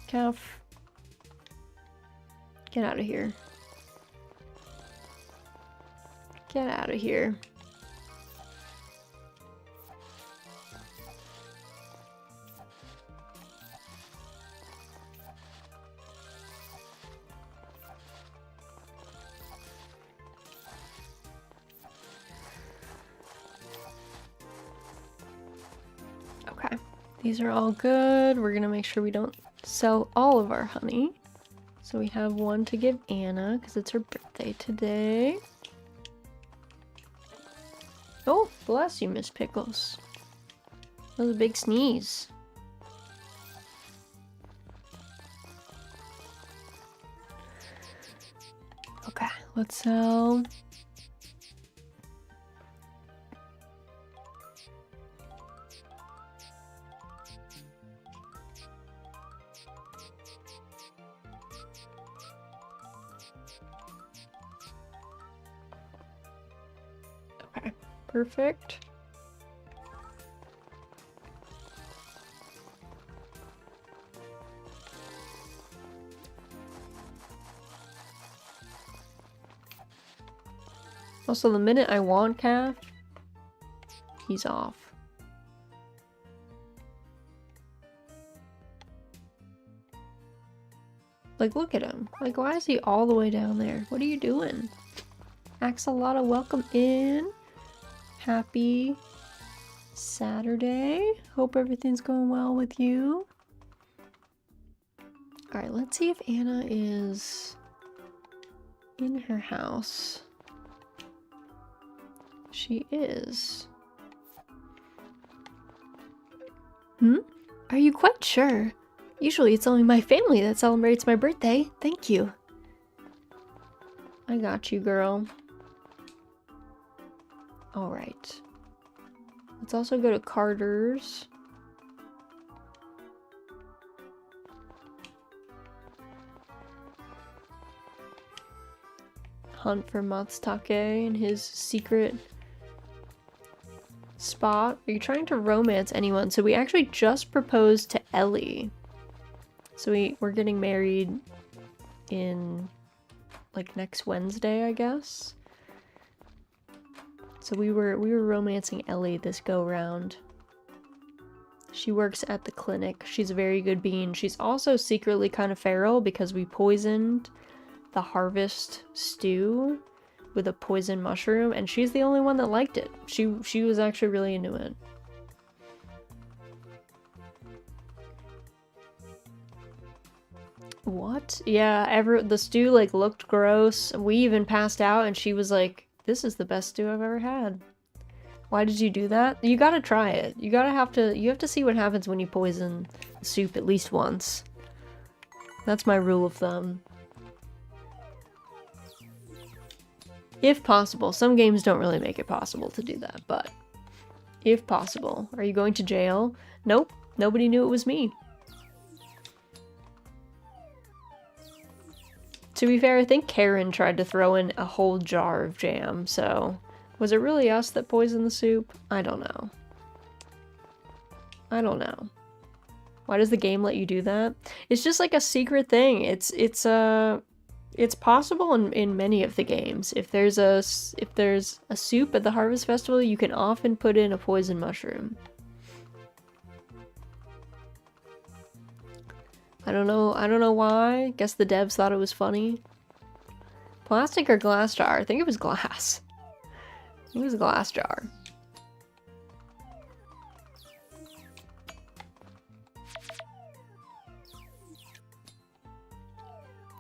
Calf. Get out of here. Get out of here. Okay, these are all good. We're gonna make sure we don't sell all of our honey. So we have one to give Anna because it's her birthday today. Oh, bless you, Miss Pickles. That was a big sneeze. Okay, let's sell. Okay, perfect. Also, the minute I want Calf, he's off. Like, look at him. Like, why is he all the way down there? What are you doing? Axolotl, welcome in. Happy Saturday. Hope everything's going well with you. Alright, let's see if Anna is in her house. She is. Are you quite sure? Usually it's only my family that celebrates my birthday. Thank you. I got you, girl. Alright. Let's also go to Carter's. Hunt for Matsutake and his secret Spot, are you trying to romance anyone? So we actually just proposed to Ellie. So we're getting married in like next Wednesday, I guess. So we were romancing Ellie this go round. She works at the clinic. She's a very good bean. She's also secretly kind of feral because we poisoned the harvest stew with a poison mushroom, and she's the only one that liked it. She was actually really into it. What? Yeah, the stew like looked gross. We even passed out and she was like, "This is the best stew I've ever had." Why did you do that? You gotta try it. You have to see what happens when you poison soup at least once. That's my rule of thumb. If possible. Some games don't really make it possible to do that, but if possible. Are you going to jail? Nope. Nobody knew it was me. To be fair, I think Karen tried to throw in a whole jar of jam, so... Was it really us that poisoned the soup? I don't know. I don't know. Why does the game let you do that? It's just like a secret thing. It's possible in many of the games. If there's a soup at the Harvest Festival, you can often put in a poison mushroom. I don't know why. Guess the devs thought it was funny. Plastic or glass jar? I think it was glass. It was a glass jar.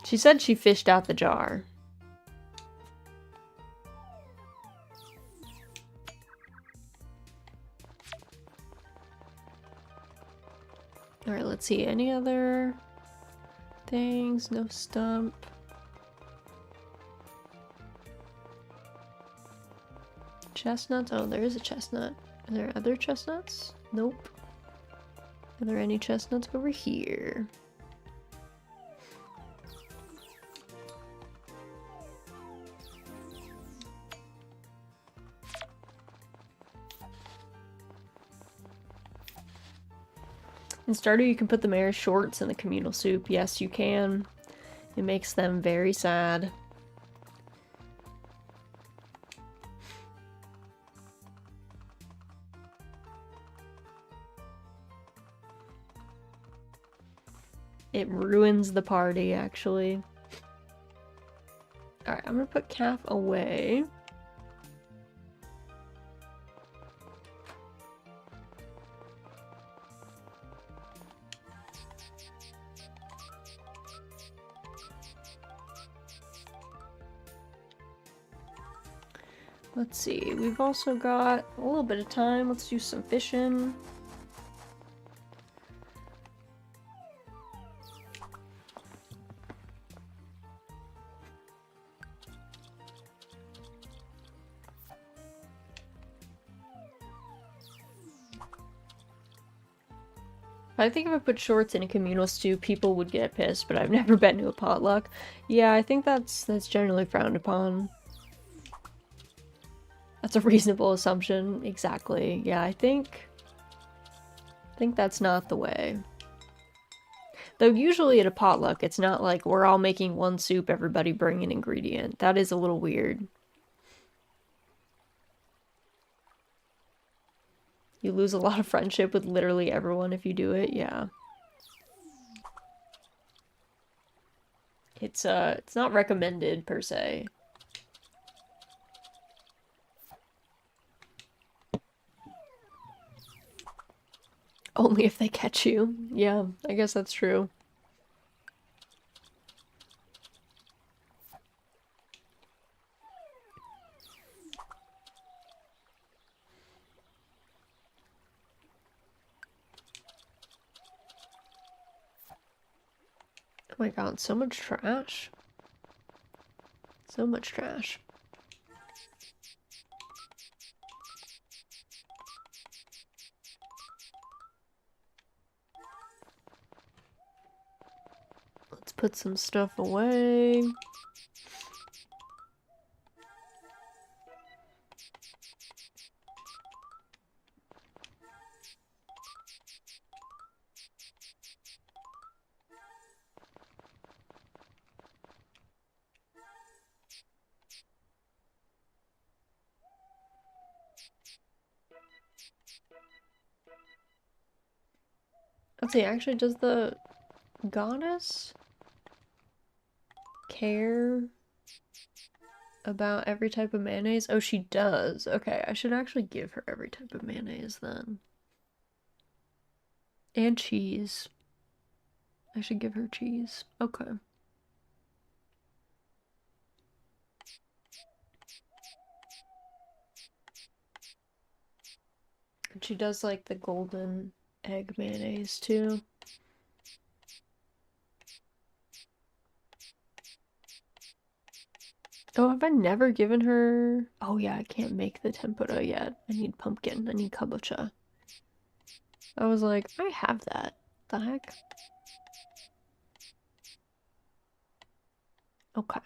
She said she fished out the jar. Alright, let's see. Any other things? No stump. Chestnuts? Oh, there is a chestnut. Are there other chestnuts? Nope. Are there any chestnuts over here? In starter, you can put the mayor's shorts in the communal soup. Yes, you can. It makes them very sad. It ruins the party, actually. Alright, I'm gonna put Calf away. Let's see, we've also got a little bit of time. Let's do some fishing. I think if I put shorts in a communal stew, people would get pissed, but I've never been to a potluck. Yeah, I think that's generally frowned upon. That's a reasonable assumption. Exactly. Yeah, I think that's not the way. Though usually at a potluck, it's not like we're all making one soup, everybody bring an ingredient. That is a little weird. You lose a lot of friendship with literally everyone if you do it, yeah. It's not recommended per se. Only if they catch you. Yeah, I guess that's true. Oh my god, so much trash. So much trash. Let's put some stuff away. Let's see, actually, does the goddess care about every type of mayonnaise? Oh, she does. Okay, I should actually give her every type of mayonnaise then. And cheese. I should give her cheese. Okay. And she does like the golden egg mayonnaise too. Oh, have I never given her... Oh yeah, I can't make the tempura yet. I need pumpkin. I need kabocha. I was like, I have that. The heck? Okay.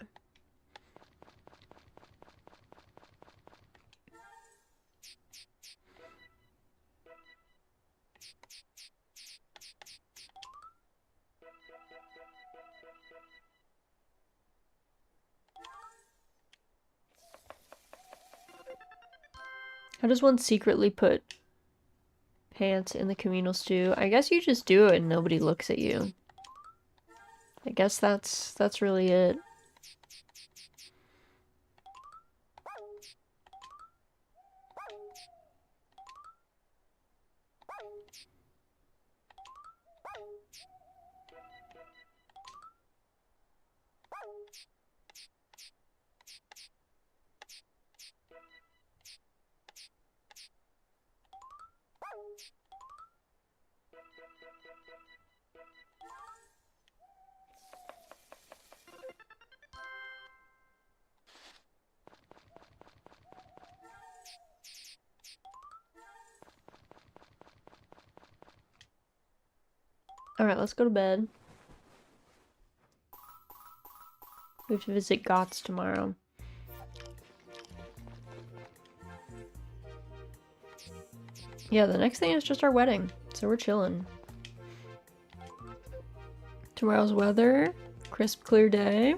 How does one secretly put pants in the communal stew? I guess you just do it and nobody looks at you. I guess that's really it. Alright, let's go to bed. We have to visit Gott's tomorrow. Yeah, the next thing is just our wedding, so we're chilling. Tomorrow's weather, crisp, clear day.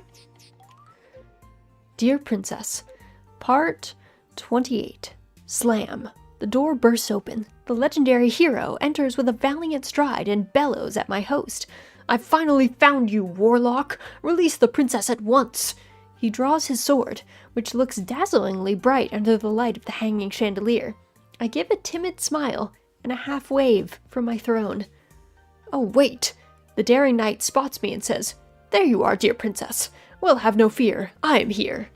Dear Princess, Part 28. Slam. The door bursts open. The legendary hero enters with a valiant stride and bellows at my host. I've finally found you, warlock! Release the princess at once! He draws his sword, which looks dazzlingly bright under the light of the hanging chandelier. I give a timid smile and a half wave from my throne. Oh, wait! The daring knight spots me and says, There you are, dear princess. Well, have no fear. I am here.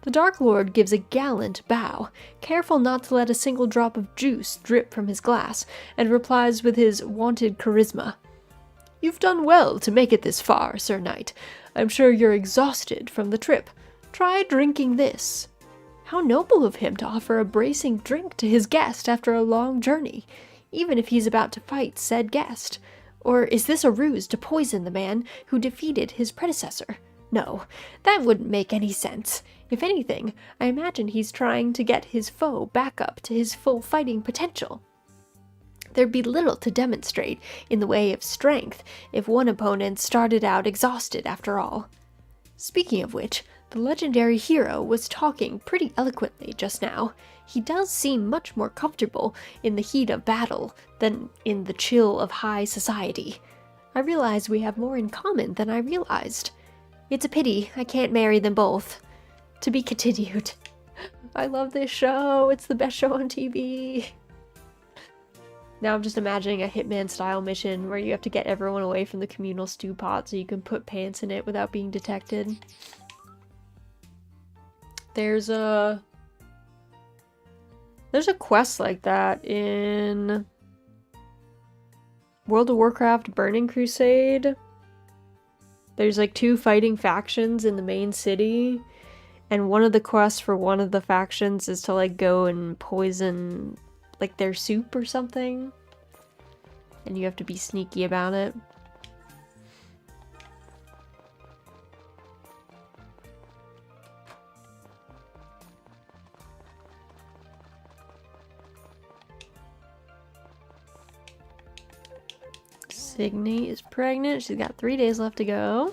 The Dark Lord gives a gallant bow, careful not to let a single drop of juice drip from his glass, and replies with his wonted charisma. You've done well to make it this far, Sir Knight. I'm sure you're exhausted from the trip. Try drinking this. How noble of him to offer a bracing drink to his guest after a long journey, even if he's about to fight said guest. Or is this a ruse to poison the man who defeated his predecessor? No, that wouldn't make any sense. If anything, I imagine he's trying to get his foe back up to his full fighting potential. There'd be little to demonstrate in the way of strength if one opponent started out exhausted after all. Speaking of which, the legendary hero was talking pretty eloquently just now. He does seem much more comfortable in the heat of battle than in the chill of high society. I realize we have more in common than I realized. It's a pity I can't marry them both. To be continued. I love this show. It's the best show on TV. Now I'm just imagining a Hitman-style mission where you have to get everyone away from the communal stew pot so you can put pants in it without being detected. There's a quest like that in World of Warcraft Burning Crusade. There's like 2 fighting factions in the main city, and one of the quests for one of the factions is to like go and poison like their soup or something, and you have to be sneaky about it. Signy is pregnant. She's got 3 days left to go.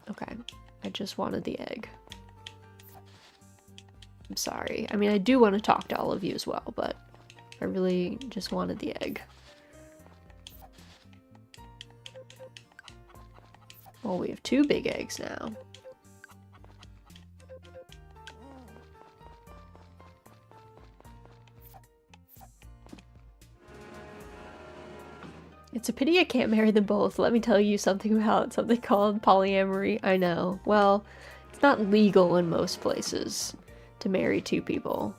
Okay, I just wanted the egg. I'm sorry. I mean, I do want to talk to all of you as well, but I really just wanted the egg. Well, we have 2 big eggs now. It's a pity I can't marry them both. Let me tell you something about something called polyamory. I know. Well, it's not legal in most places to marry 2 people.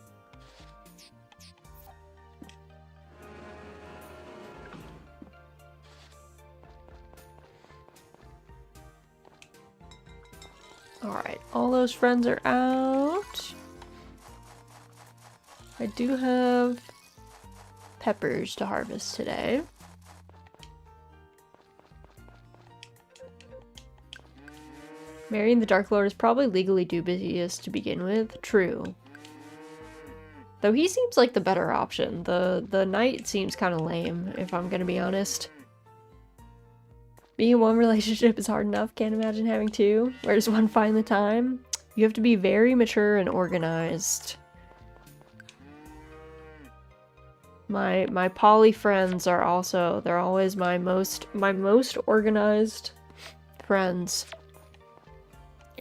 Alright, all those friends are out. I do have peppers to harvest today. Marrying the Dark Lord is probably legally dubious to begin with. True. Though he seems like the better option. The Knight seems kind of lame, if I'm gonna be honest. Being in one relationship is hard enough. Can't imagine having 2. Where does one find the time? You have to be very mature and organized. My poly friends are also, they're always my most organized friends.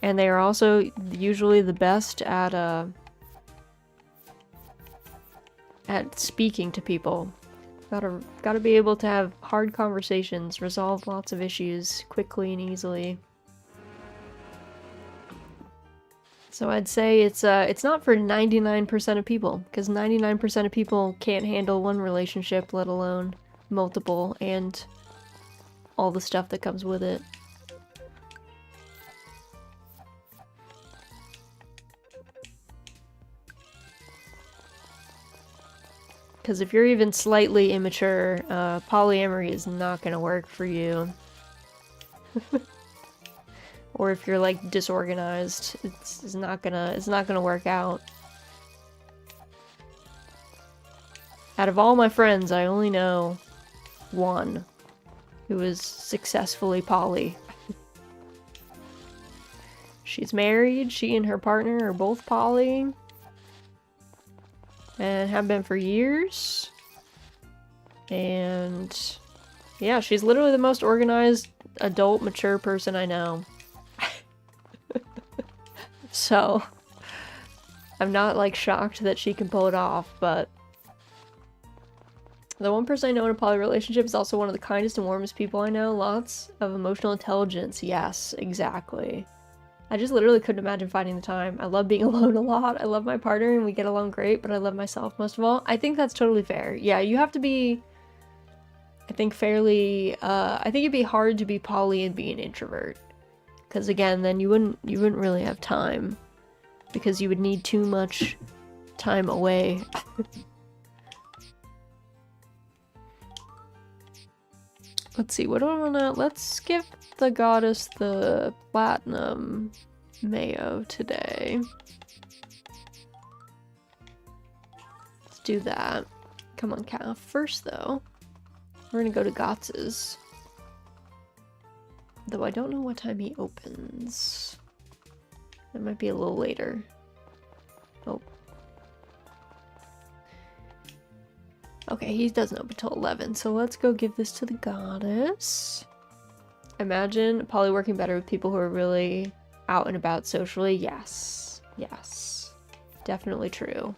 And they are also usually the best at speaking to people. Gotta be able to have hard conversations, resolve lots of issues quickly and easily. So I'd say it's not for 99% of people, because 99% of people can't handle one relationship, let alone multiple, and all the stuff that comes with it. Because if you're even slightly immature, polyamory is not gonna work for you. Or if you're like disorganized, it's not gonna work out. Out of all my friends, I only know one who is successfully poly. She's married, she and her partner are both poly. And have been for years. And yeah, she's literally the most organized, adult, mature person I know. So, I'm not like shocked that she can pull it off, but the one person I know in a poly relationship is also one of the kindest and warmest people I know. Lots of emotional intelligence. Yes, exactly. I just literally couldn't imagine finding the time. I love being alone a lot. I love my partner and we get along great, but I love myself most of all. I think that's totally fair. Yeah, you have to be, I think, fairly, I think it'd be hard to be poly and be an introvert. Because again, then you wouldn't really have time. Because you would need too much time away. Let's see, what do I wanna, let's give the goddess the platinum mayo today. Let's do that. Come on, calf. First, though, we're gonna go to Gotz's. Though I don't know what time he opens. It might be a little later. Oh. Okay, he doesn't open till 11, so let's go give this to the goddess. Imagine poly working better with people who are really out and about socially. Yes. Yes. Definitely true.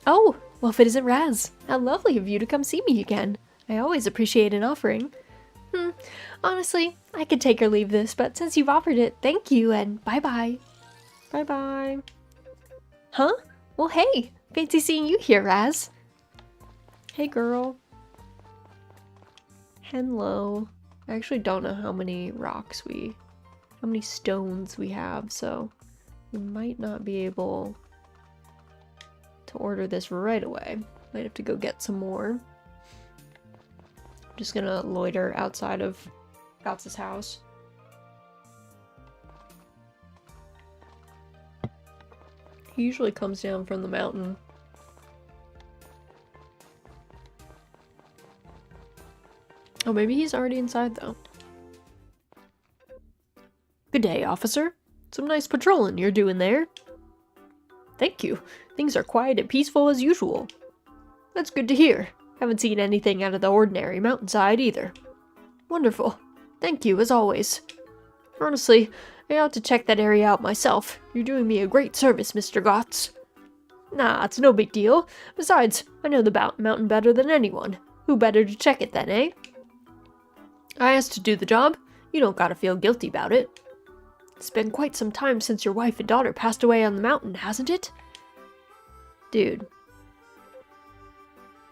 Oh, well, if it isn't Raz. How lovely of you to come see me again. I always appreciate an offering. Honestly, I could take or leave this, but since you've offered it, thank you and bye-bye. Bye-bye. Huh? Well, hey, fancy seeing you here, Raz. Hey, girl. Hello. I actually don't know how many how many stones we have, so we might not be able to order this right away. Might have to go get some more. I'm just gonna loiter outside of Gotz's house. He usually comes down from the mountain. Oh, maybe he's already inside, though. Good day, officer. Some nice patrolling you're doing there. Thank you. Things are quiet and peaceful as usual. That's good to hear. Haven't seen anything out of the ordinary mountainside either. Wonderful. Thank you, as always. Honestly, I ought to check that area out myself. You're doing me a great service, Mr. Gotts. Nah, it's no big deal. Besides, I know the mountain better than anyone. Who better to check it then, eh? I asked to do the job. You don't gotta feel guilty about it. It's been quite some time since your wife and daughter passed away on the mountain, hasn't it? Dude.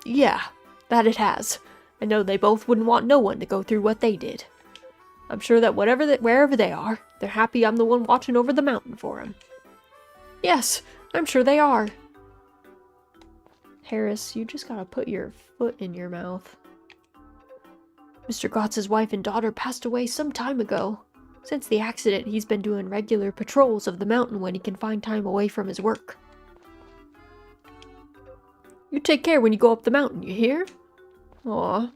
Yeah, that it has. I know they both wouldn't want no one to go through what they did. I'm sure that wherever they are, they're happy I'm the one watching over the mountain for them. Yes, I'm sure they are. Harris, you just gotta put your foot in your mouth. Mr. Gotts's wife and daughter passed away some time ago. Since the accident, he's been doing regular patrols of the mountain when he can find time away from his work. You take care when you go up the mountain, you hear? Aw.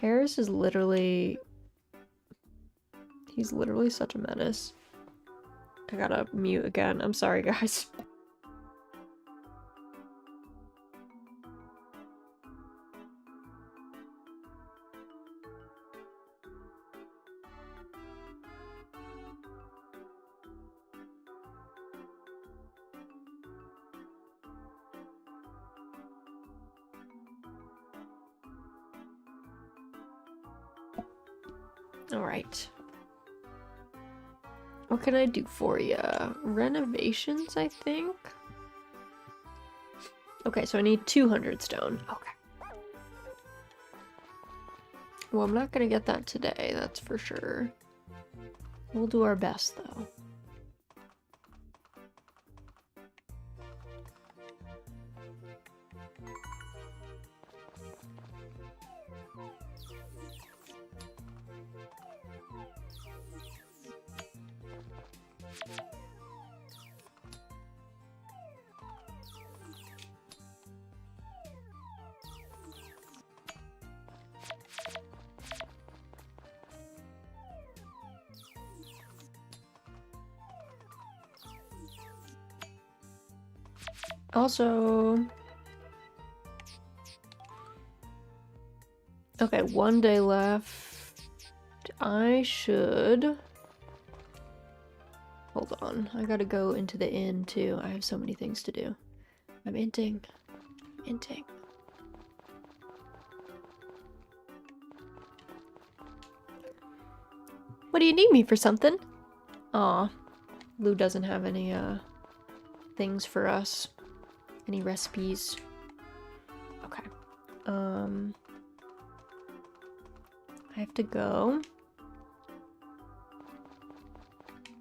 Harris is literally... He's literally such a menace. I gotta mute again. I'm sorry, guys. Alright. What can I do for you? Renovations, I think? Okay, so I need 200 stone. Okay. Well, I'm not gonna get that today, that's for sure. We'll do our best, though. Also... Okay, 1 day left. I should... Hold on, I gotta go into the inn too. I have so many things to do. I'm inting. Inting. What do you need me for something? Aw, Lou doesn't have any things for us. Any recipes? Okay. I have to go.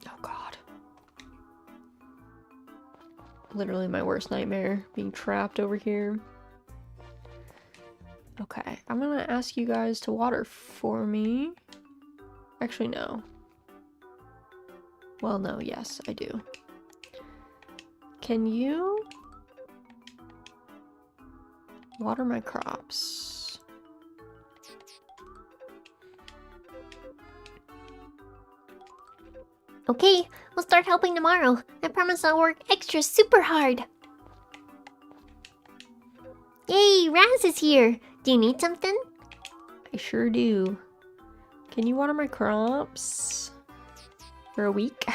Oh god. Literally my worst nightmare, being trapped over here. Okay, I'm gonna ask you guys to water for me. Actually, no. Well, no, yes, I do. Can you water my crops? Okay, we'll start helping tomorrow. I promise I'll work extra super hard. Yay, Raz is here. Do you need something? I sure do. Can you water my crops? For a week?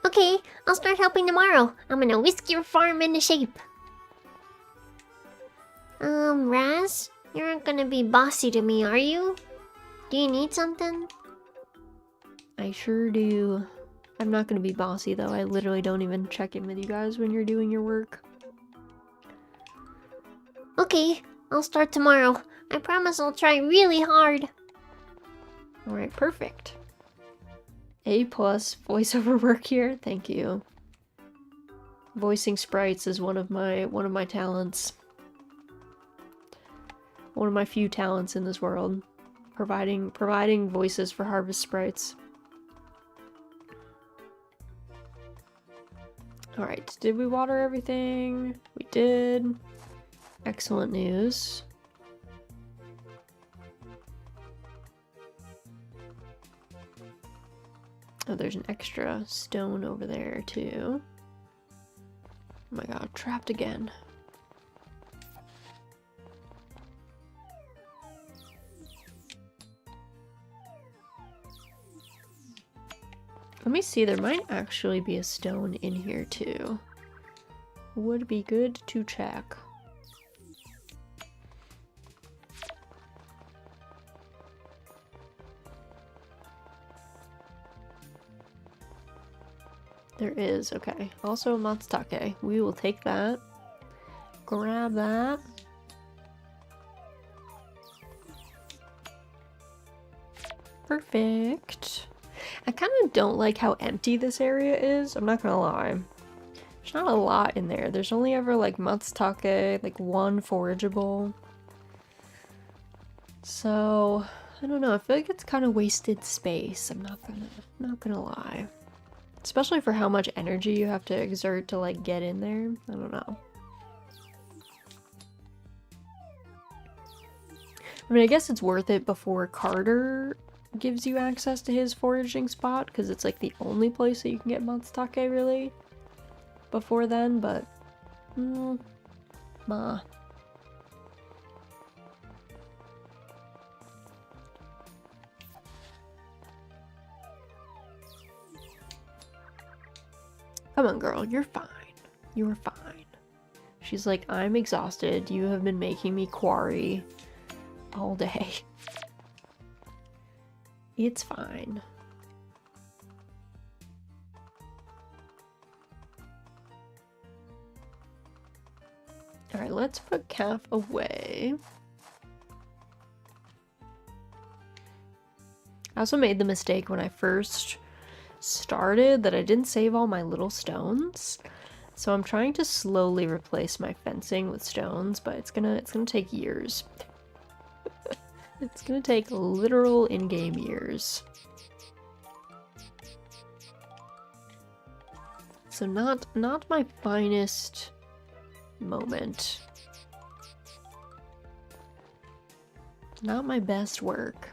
Okay, I'll start helping tomorrow. I'm gonna whisk your farm into shape. Raz? You aren't gonna be bossy to me, are you? Do you need something? I sure do. I'm not gonna be bossy though. I literally don't even check in with you guys when you're doing your work. Okay, I'll start tomorrow. I promise I'll try really hard. Alright, perfect. A+ voiceover work here. Thank you. Voicing sprites is one of my talents. One of my few talents in this world. Providing voices for harvest sprites. Alright, did we water everything? We did. Excellent news. Oh, there's an extra stone over there too. Oh my god, trapped again. Let me see, there might actually be a stone in here too. Would be good to check. There is, okay. Also matsutake. We will take that. Grab that. Perfect. I kind of don't like how empty this area is. I'm not gonna lie. There's not a lot in there. There's only ever like matsutake, like one forageable. So, I don't know. I feel like it's kind of wasted space. I'm not gonna lie. Especially for how much energy you have to exert to like get in there. I don't know. I mean, I guess it's worth it before Carter gives you access to his foraging spot, because it's like the only place that you can get matsutake really before then, but ma. Come on, girl, you're fine. You're fine. She's like, I'm exhausted. You have been making me quarry all day. It's fine. Alright, let's put Calf away. I also made the mistake when I first started that I didn't save all my little stones. So I'm trying to slowly replace my fencing with stones, but it's gonna take years. It's gonna take literal in-game years. So not my finest moment. Not my best work.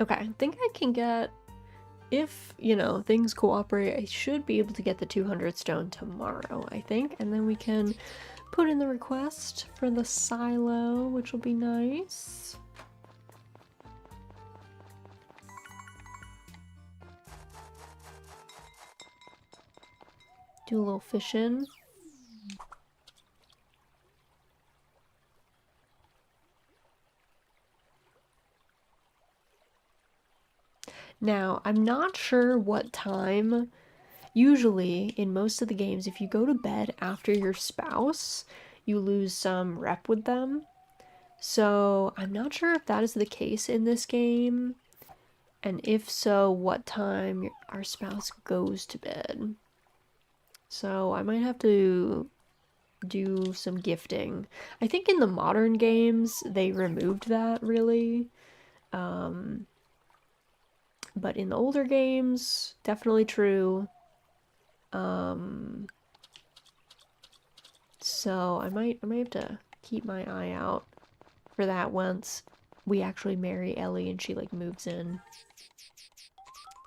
Okay, I think I can get, if, you know, things cooperate, I should be able to get the 200 stone tomorrow, I think. And then we can put in the request for the silo, which will be nice. Do a little fishing. Now, I'm not sure what time. Usually, in most of the games, if you go to bed after your spouse, you lose some rep with them. So, I'm not sure if that is the case in this game. And if so, what time our spouse goes to bed. So, I might have to do some gifting. I think in the modern games, they removed that, really. But in the older games, definitely true. So I might have to keep my eye out for that once we actually marry Ellie and she like moves in.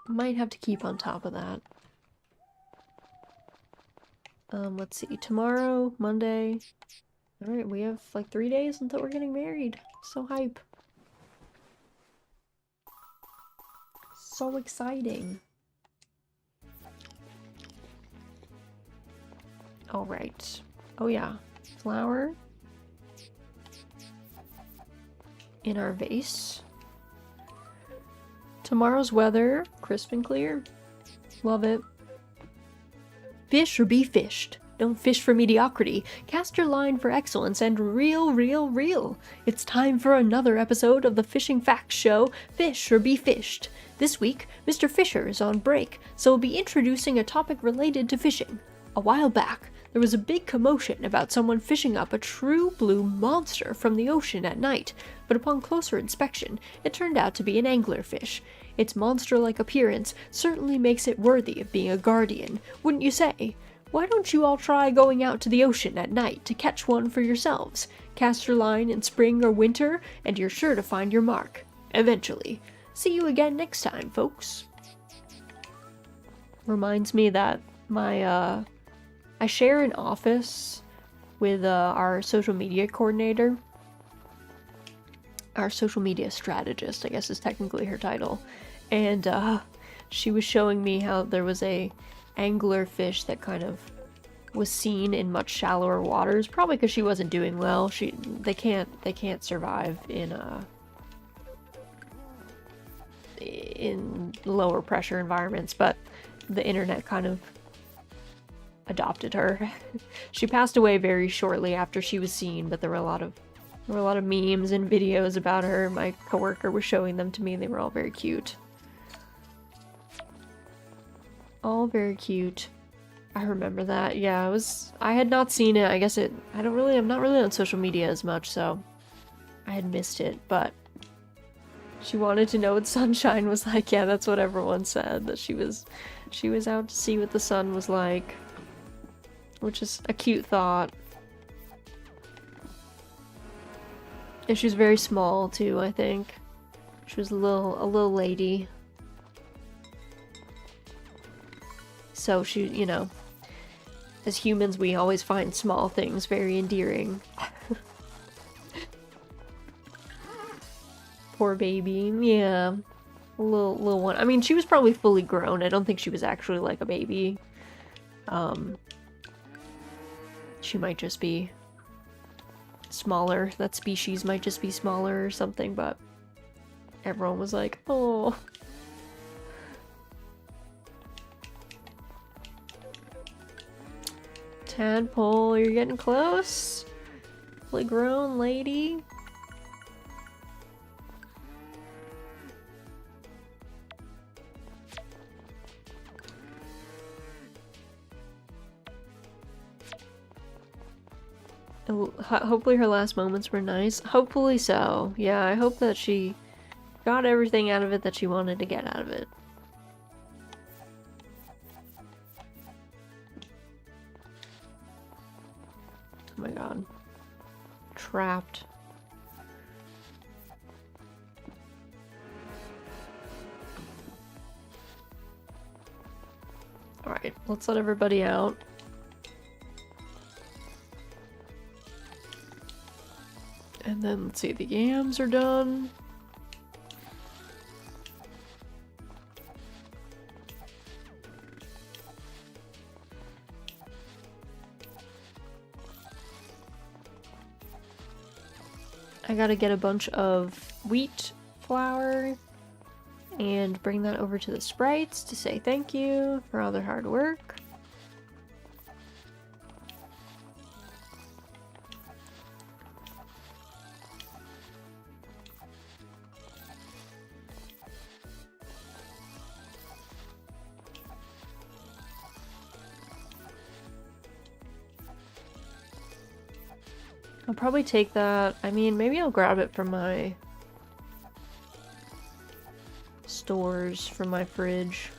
Might have to keep on top of that. Let's see, tomorrow, Monday. Alright, we have like 3 days until we're getting married. So hype. So exciting. All right. Oh yeah, flour in our vase. Tomorrow's weather, crisp and clear. Love it. Fish or be fished. Don't fish for mediocrity. Cast your line for excellence and reel, reel, reel. It's time for another episode of the Fishing Facts Show, Fish or Be Fished. This week, Mr. Fisher is on break, so we'll be introducing a topic related to fishing. A while back, there was a big commotion about someone fishing up a true blue monster from the ocean at night, but upon closer inspection, it turned out to be an anglerfish. Its monster-like appearance certainly makes it worthy of being a guardian, wouldn't you say? Why don't you all try going out to the ocean at night to catch one for yourselves? Cast your line in spring or winter, and you're sure to find your mark. Eventually. See you again next time, folks. Reminds me that I share an office with our social media coordinator. Our social media strategist, I guess is technically her title. And she was showing me how there was a angler fish that kind of was seen in much shallower waters, probably because she wasn't doing well. They can't survive in lower pressure environments, but the internet kind of adopted her. She passed away very shortly after she was seen, but there were a lot of memes and videos about her. My coworker was showing them to me, and they were all very cute. All very cute. I remember that. Yeah, I had not seen it. I guess I'm not really on social media as much, so I had missed it, but she wanted to know what sunshine was like. Yeah, that's what everyone said, that she was out to see what the sun was like, which is a cute thought. And she was very small too, I think. She was a little lady. So she, you know, as humans, we always find small things very endearing. Poor baby. Yeah. A little one. I mean, she was probably fully grown. I don't think she was actually like a baby. She might just be smaller. That species might just be smaller or something, but everyone was like, oh. Tadpole, you're getting close. Fully grown lady. Hopefully her last moments were nice. Hopefully so. Yeah, I hope that she got everything out of it that she wanted to get out of it. Oh my god. Trapped. Alright, let's let everybody out. And then let's see, the yams are done. I gotta get a bunch of wheat flour and bring that over to the sprites to say thank you for all their hard work. I'll probably take that. I mean, maybe I'll grab it from my stores, from my fridge.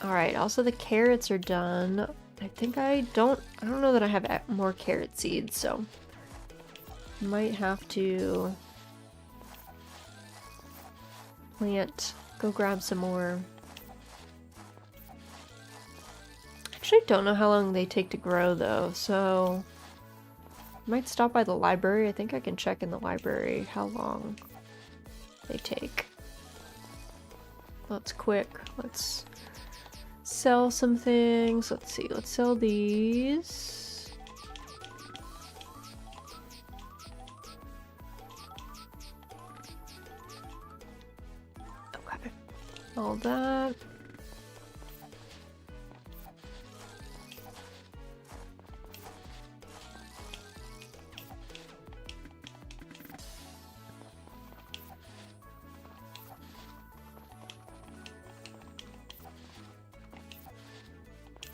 Alright, also the carrots are done. I think I don't know that I have more carrot seeds, so might have to go grab some more. Actually, don't know how long they take to grow though, so might stop by the library. I think I can check in the library how long they take. That's quick. Let's sell some things. Let's see. Let's sell these. Okay. All that.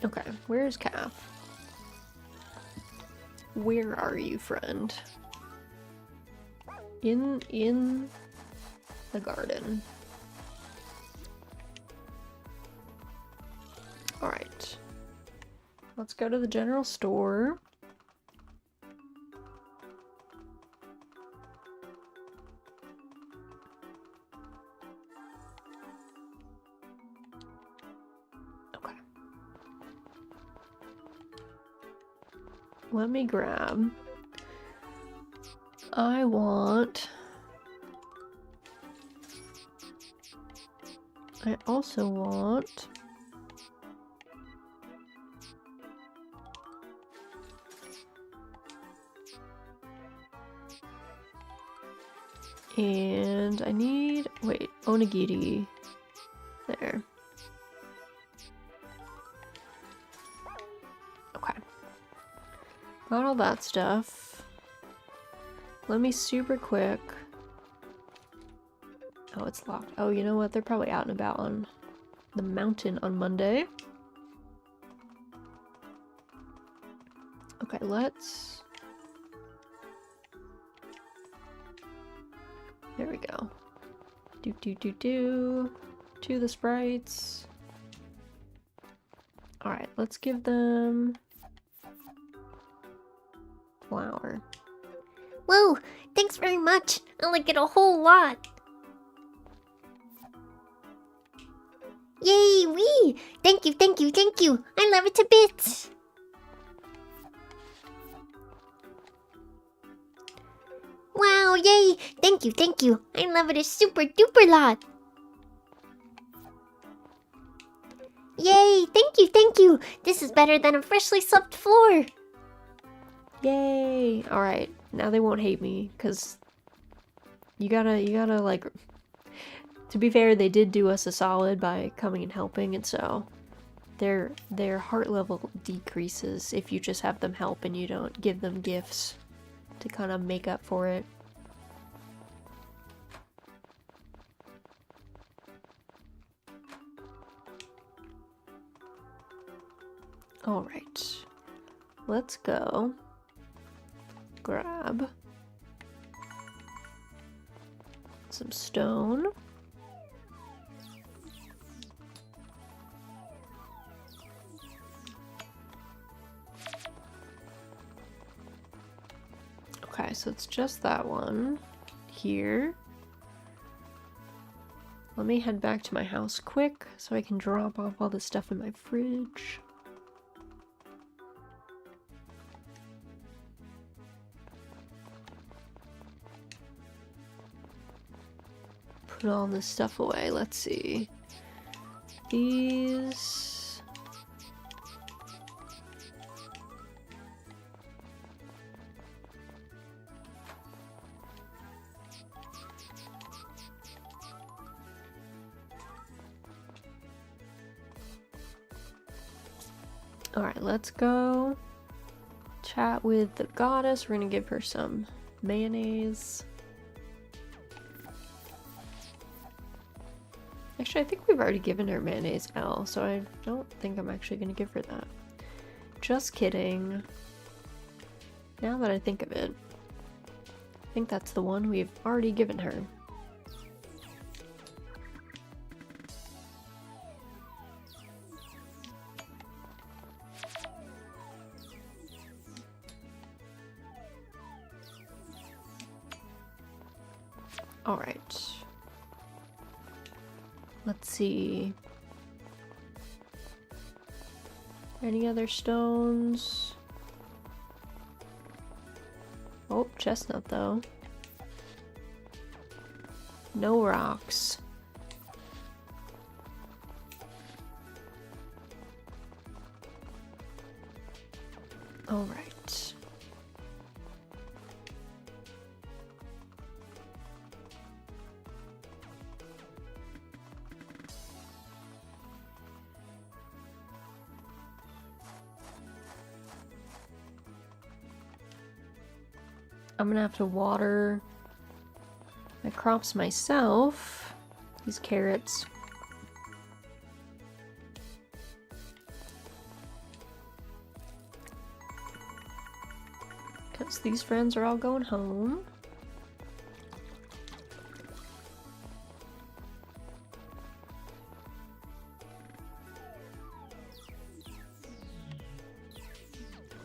Okay, where's Calf? Where are you, friend? In the garden. Alright. Let's go to the general store. let me grab. I also want and I need, wait, onigiri there. Okay. Got all that stuff. Let me super quick. Oh, it's locked. Oh, you know what? They're probably out and about on the mountain on Monday. Okay, let's... There we go. Do. To the sprites. Alright, let's give them... flour. Whoa, thanks very much. I like it a whole lot. Yay, wee! Thank you. I love it to bits. Wow, yay! Thank you. I love it a super duper lot. Yay, thank you. This is better than a freshly swept floor. Yay! Alright, now they won't hate me, because you gotta, like... To be fair, they did do us a solid by coming and helping, and so their heart level decreases if you just have them help and you don't give them gifts to kind of make up for it. Alright, let's go grab some stone. Okay, so it's just that one here. Let me head back to my house quick so I can drop off all the stuff in my fridge. Put all this stuff away. Let's see. These... Alright, let's go chat with the goddess. We're gonna give her some mayonnaise. Actually, I think we've already given her mayonnaise L, so I don't think I'm actually gonna give her that. Just kidding. Now that I think of it, I think that's the one we've already given her. Alright. Let's see. Any other stones? Oh, chestnut though. No rocks. Alright. I'm gonna have to water my crops myself. These carrots. Because these friends are all going home.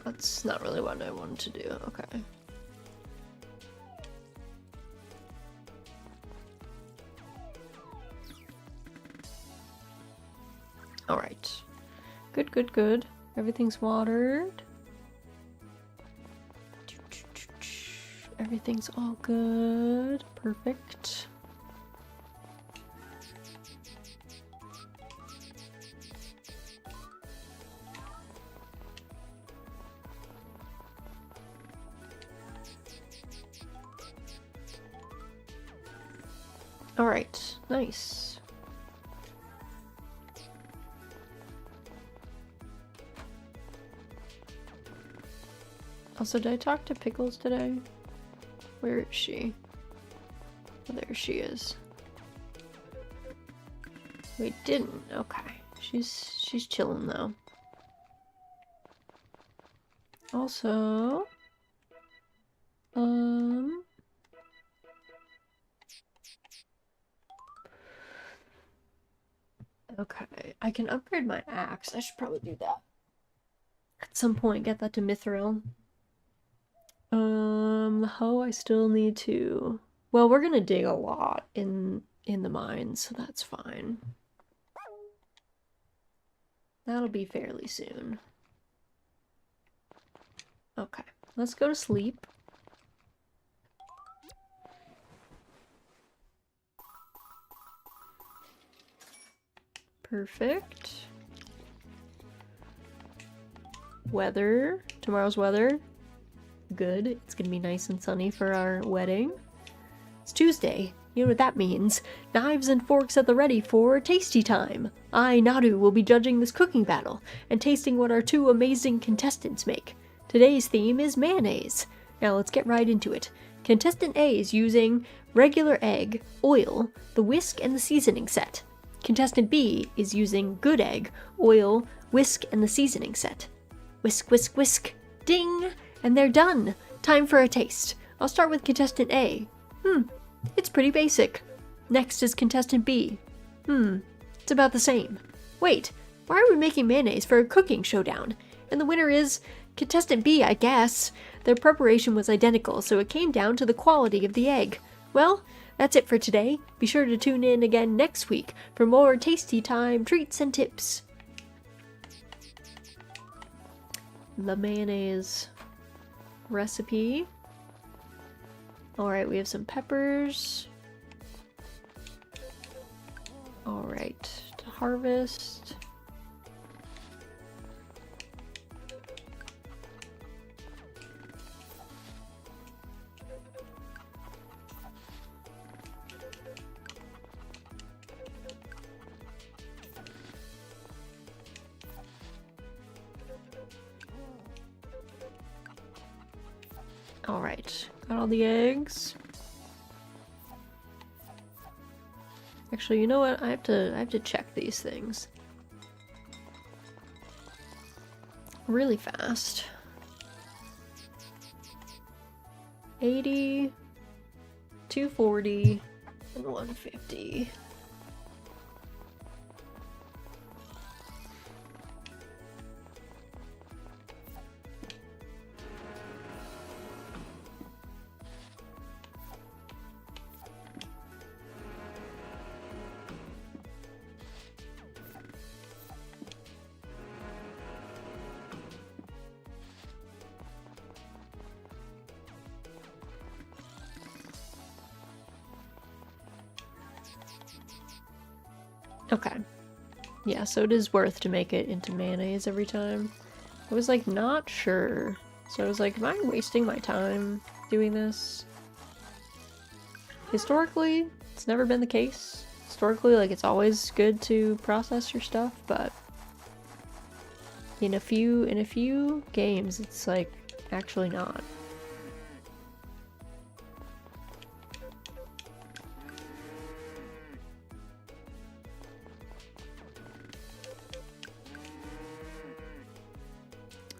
That's not really what I wanted to do. Okay. Alright. Good. Everything's watered. everything's all good. Perfect. All right, nice. Also, did I talk to Pickles today? Where is she? Oh, there she is. We didn't. Okay, she's chilling though. Also, okay, I can upgrade my axe. I should probably do that at some point. Get that to Mithril. The hoe I still need to. Well, we're gonna dig a lot in the mines, so that's fine. That'll be fairly soon. Okay, let's go to sleep. Perfect. Weather. Tomorrow's weather. Good. It's gonna be nice and sunny for our wedding. It's Tuesday. You know what that means. Knives and forks at the ready for tasty time. I, Nadu, will be judging this cooking battle and tasting what our two amazing contestants make. Today's theme is mayonnaise. Now let's get right into it. Contestant A is using regular egg, oil, the whisk, and the seasoning set. Contestant B is using good egg, oil, whisk, and the seasoning set. Whisk, whisk, whisk. Ding! And they're done. Time for a taste. I'll start with contestant A. It's pretty basic. Next is contestant B. It's about the same. Wait, why are we making mayonnaise for a cooking showdown? And the winner is contestant B, I guess. Their preparation was identical, so it came down to the quality of the egg. Well, that's it for today. Be sure to tune in again next week for more tasty time treats and tips. The mayonnaise recipe. Alright, we have some peppers. Alright, to harvest. Alright, got all the eggs. Actually, you know what? I have to check these things really fast. 80, 240, and 150. Okay. Yeah, so it is worth to make it into mayonnaise every time. I was like not sure. So I was like, am I wasting my time doing this? Historically, it's never been the case. Historically, like it's always good to process your stuff, but in a few games it's like actually not.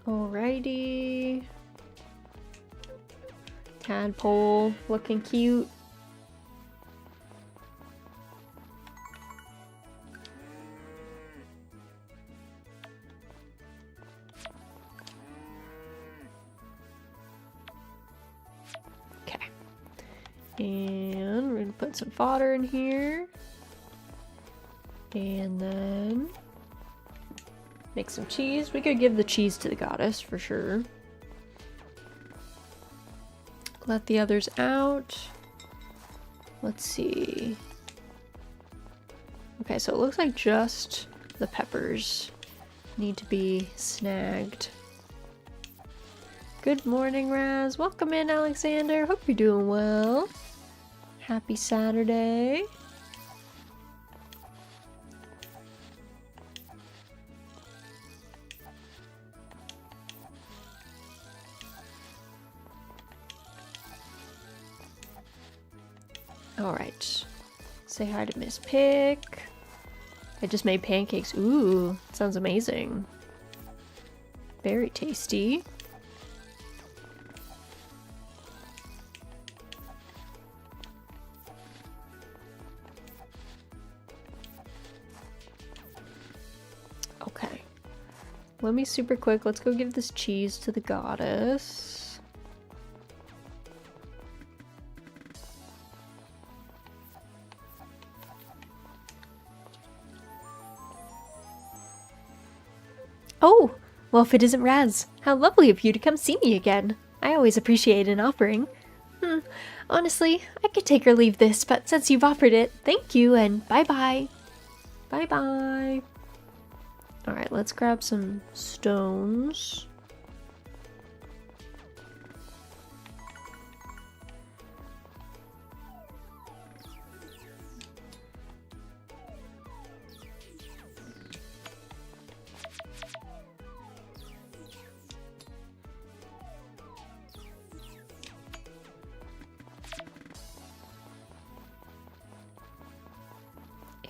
Alrighty. Tadpole looking cute. Okay. And we're gonna put some fodder in here. And then make some cheese. We could give the cheese to the goddess for sure. let the others out. Let's see. Okay, so it looks like just the peppers need to be snagged. Good morning, Raz. Welcome in, Alexander. Hope you're doing well. Happy Saturday. Alright. Say hi to Miss Pick. I just made pancakes. Ooh, sounds amazing. Very tasty. Okay. Let me super quick. Let's go give this cheese to the goddess. Oh, well, if it isn't Raz, how lovely of you to come see me again. I always appreciate an offering. Honestly, I could take or leave this, but since you've offered it, thank you and bye-bye. Bye-bye. Alright, let's grab some stones.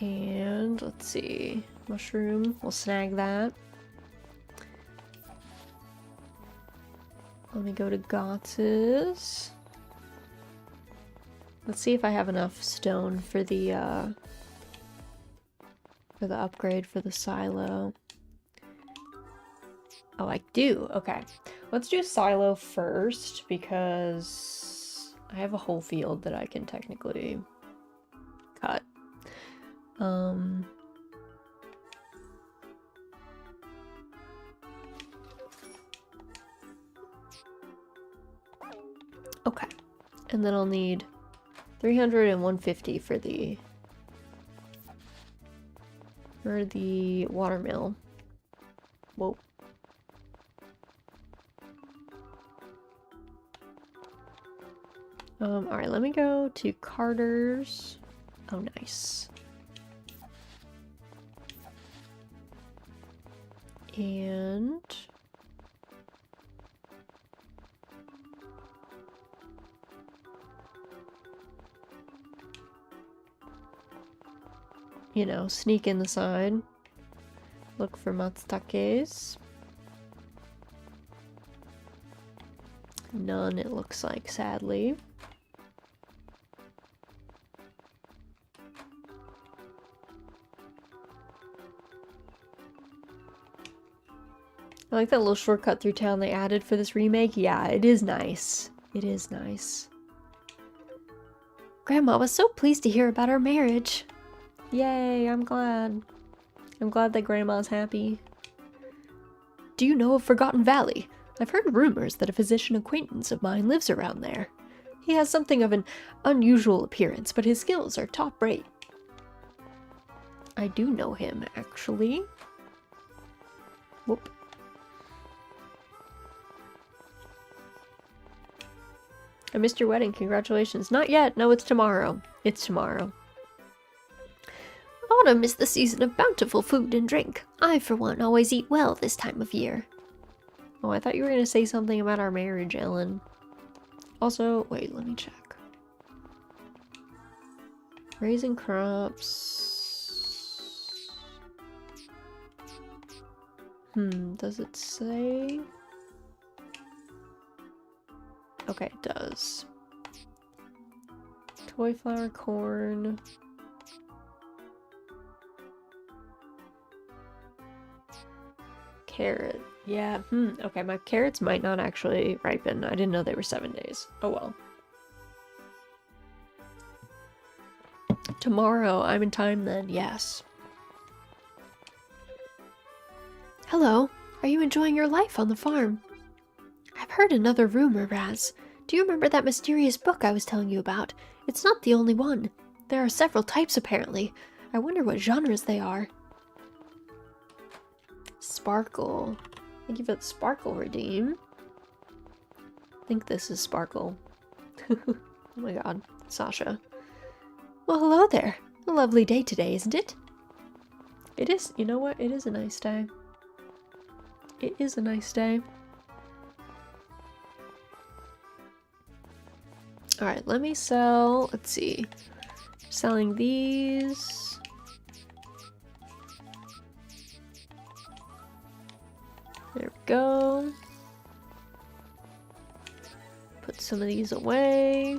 And let's see, mushroom, we'll snag that. Let me go to Gotz's. Let's see if I have enough stone for the upgrade for the silo. Oh, I do. Okay. Let's do silo first because I have a whole field that I can technically cut. Okay. And then I'll need 300 and 150 for the watermill. Whoa. Alright, let me go to Carter's. Oh, nice. And you know, sneak in the side. Look for matsutakes. None, it looks like, sadly. I like that little shortcut through town they added for this remake. Yeah, it is nice. It is nice. Grandma was so pleased to hear about our marriage. Yay, I'm glad. I'm glad that Grandma's happy. Do you know of Forgotten Valley? I've heard rumors that a physician acquaintance of mine lives around there. He has something of an unusual appearance, but his skills are top-rate. I do know him, actually. Whoop. I missed your wedding. Congratulations. Not yet. No, it's tomorrow. It's tomorrow. Autumn is the season of bountiful food and drink. I, for one, always eat well this time of year. Oh, I thought you were going to say something about our marriage, Ellen. Also, wait, let me check. Raising crops. Does it say? Okay, it does. Toy flour, corn. Carrot. Yeah, okay, my carrots might not actually ripen. I didn't know they were 7 days. Oh well. Tomorrow, I'm in time then, yes. Hello, are you enjoying your life on the farm? I've heard another rumor, Raz. Do you remember that mysterious book I was telling you about? It's not the only one. There are several types, apparently. I wonder what genres they are. Sparkle. Thank you for the Sparkle redeem. I think this is Sparkle. Oh my god, Sasha. Well, hello there. A lovely day today, isn't it? It is. You know what? It is a nice day. It is a nice day. Alright, let me sell. Let's see. Selling these. There we go. Put some of these away.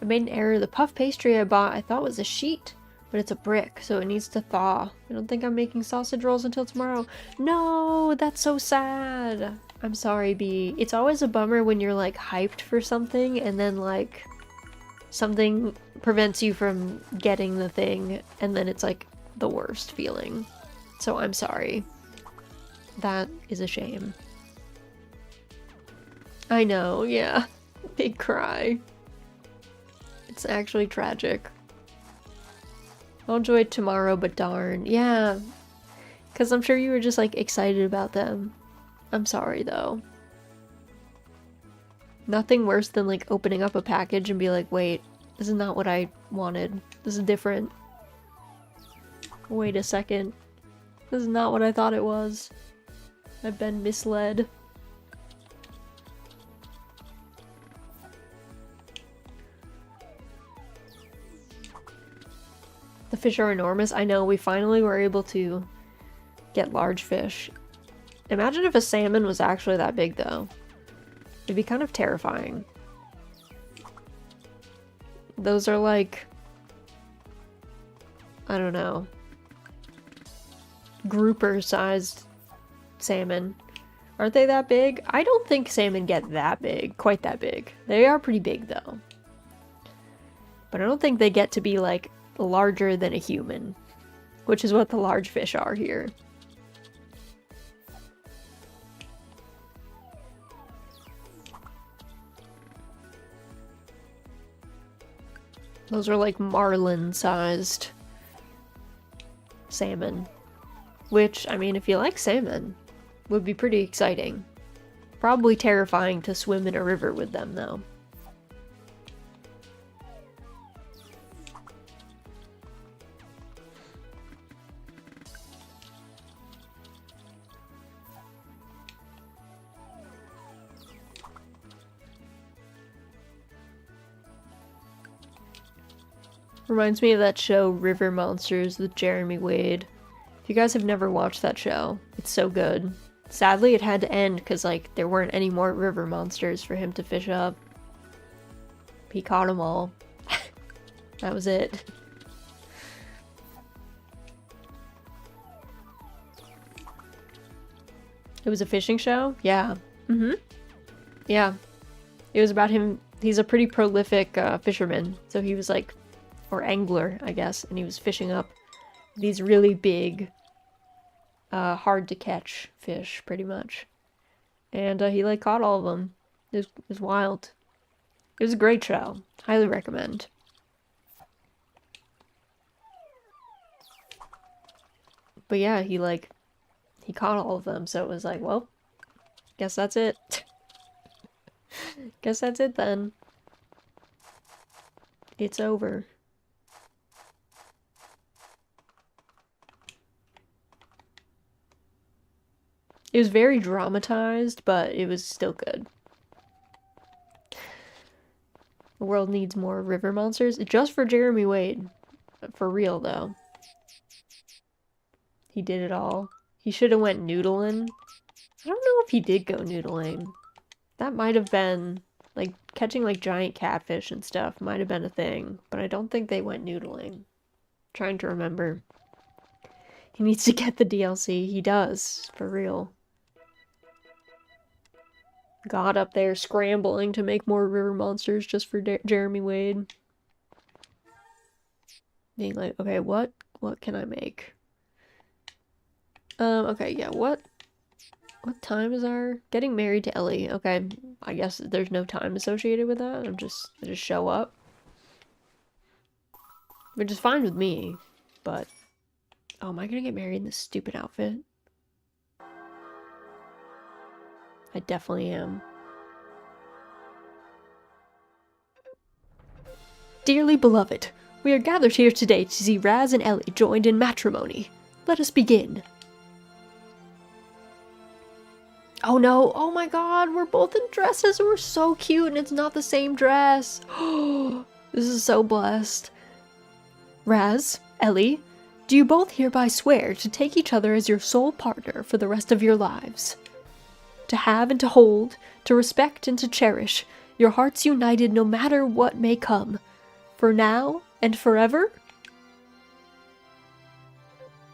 I made an error. The puff pastry I bought I thought was a sheet, but it's a brick, so it needs to thaw. I don't think I'm making sausage rolls until tomorrow. No, that's so sad. I'm sorry, B. It's always a bummer when you're like hyped for something and then like something prevents you from getting the thing and then it's like the worst feeling. So I'm sorry. That is a shame. I know, yeah. Big cry. It's actually tragic. I'll enjoy it tomorrow, but darn. Yeah. Because I'm sure you were just like excited about them. I'm sorry though. Nothing worse than like opening up a package and be like, wait, this is not what I wanted. This is different. Wait a second. This is not what I thought it was. I've been misled. The fish are enormous. I know, we finally were able to get large fish. Imagine if a salmon was actually that big though. It'd be kind of terrifying. Those are like, I don't know, grouper-sized salmon. Aren't they that big? I don't think salmon get that big, quite that big. They are pretty big though. But I don't think they get to be like larger than a human, which is what the large fish are here. Those are like marlin-sized salmon. Which, I mean, if you like salmon, would be pretty exciting. Probably terrifying to swim in a river with them, though. Reminds me of that show River Monsters with Jeremy Wade. If you guys have never watched that show, it's so good. Sadly, it had to end because, like, there weren't any more river monsters for him to fish up. He caught them all. That was it. It was a fishing show? Yeah. Mm-hmm. Yeah. It was about him. He's a pretty prolific fisherman. So he was like, or angler, I guess, and he was fishing up these really big, hard to catch fish, pretty much. And he like caught all of them. It was wild. It was a great show. Highly recommend. But yeah, he caught all of them, so it was like, well, guess that's it. Guess that's it then. It's over. It was very dramatized, but it was still good. The world needs more river monsters. Just for Jeremy Wade. For real, though. He did it all. He should have went noodling. I don't know if he did go noodling. That might have been, like, catching, like, giant catfish and stuff might have been a thing. But I don't think they went noodling. Trying to remember. He needs to get the DLC. He does. For real. God up there scrambling to make more river monsters just for Jeremy Wade. Being like, okay, what can I make? Okay, yeah, what What time is our getting married to Ellie? Okay, I guess there's no time associated with that. I just show up. Which is fine with me, but oh, am I gonna get married in this stupid outfit? I definitely am. Dearly beloved, we are gathered here today to see Raz and Ellie joined in matrimony. Let us begin. Oh no, oh my god, we're both in dresses and we're so cute and it's not the same dress. Oh, this is so blessed. Raz, Ellie, do you both hereby swear to take each other as your sole partner for the rest of your lives? To have and to hold, to respect and to cherish, your hearts united no matter what may come, for now and forever?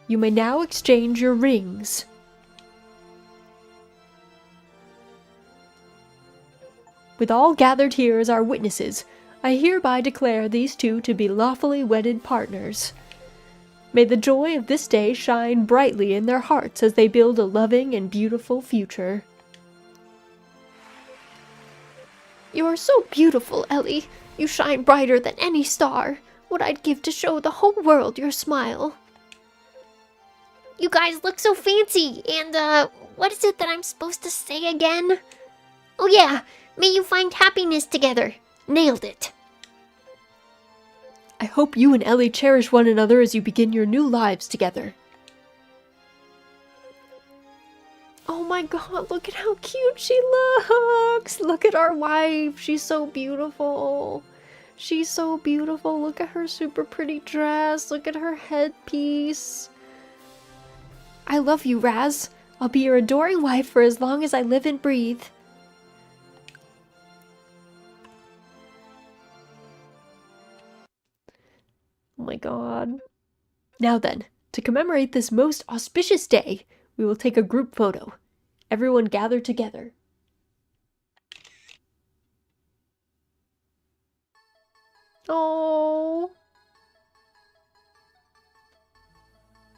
You may now exchange your rings. With all gathered here as our witnesses, I hereby declare these two to be lawfully wedded partners. May the joy of this day shine brightly in their hearts as they build a loving and beautiful future. You are so beautiful, Ellie. You shine brighter than any star. What I'd give to show the whole world your smile. You guys look so fancy. And, what is it that I'm supposed to say again? Oh yeah, may you find happiness together. Nailed it. I hope you and Ellie cherish one another as you begin your new lives together. Oh my god, look at how cute she looks! Look at our wife, she's so beautiful. She's so beautiful, look at her super pretty dress, look at her headpiece. I love you, Raz. I'll be your adoring wife for as long as I live and breathe. Oh my god. Now then, to commemorate this most auspicious day, we will take a group photo. Everyone gather together. Oh,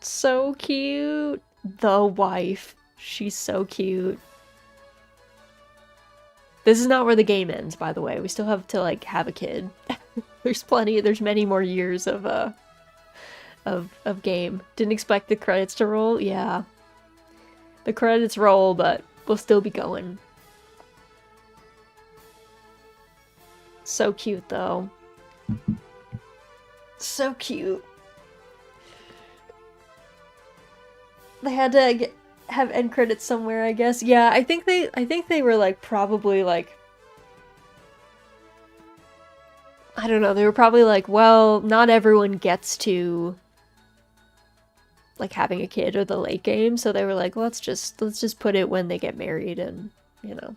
so cute. The wife. She's so cute. This is not where the game ends, by the way. We still have to, like, have a kid. There's many more years of game. Didn't expect the credits to roll? Yeah. The credits roll, but we'll still be going. So cute, though. So cute. They had to have end credits somewhere, I guess. Yeah, I think they were like probably like, I don't know, they were probably like, well, not everyone gets to like having a kid or the late game, so they were like, let's just put it when they get married, and you know,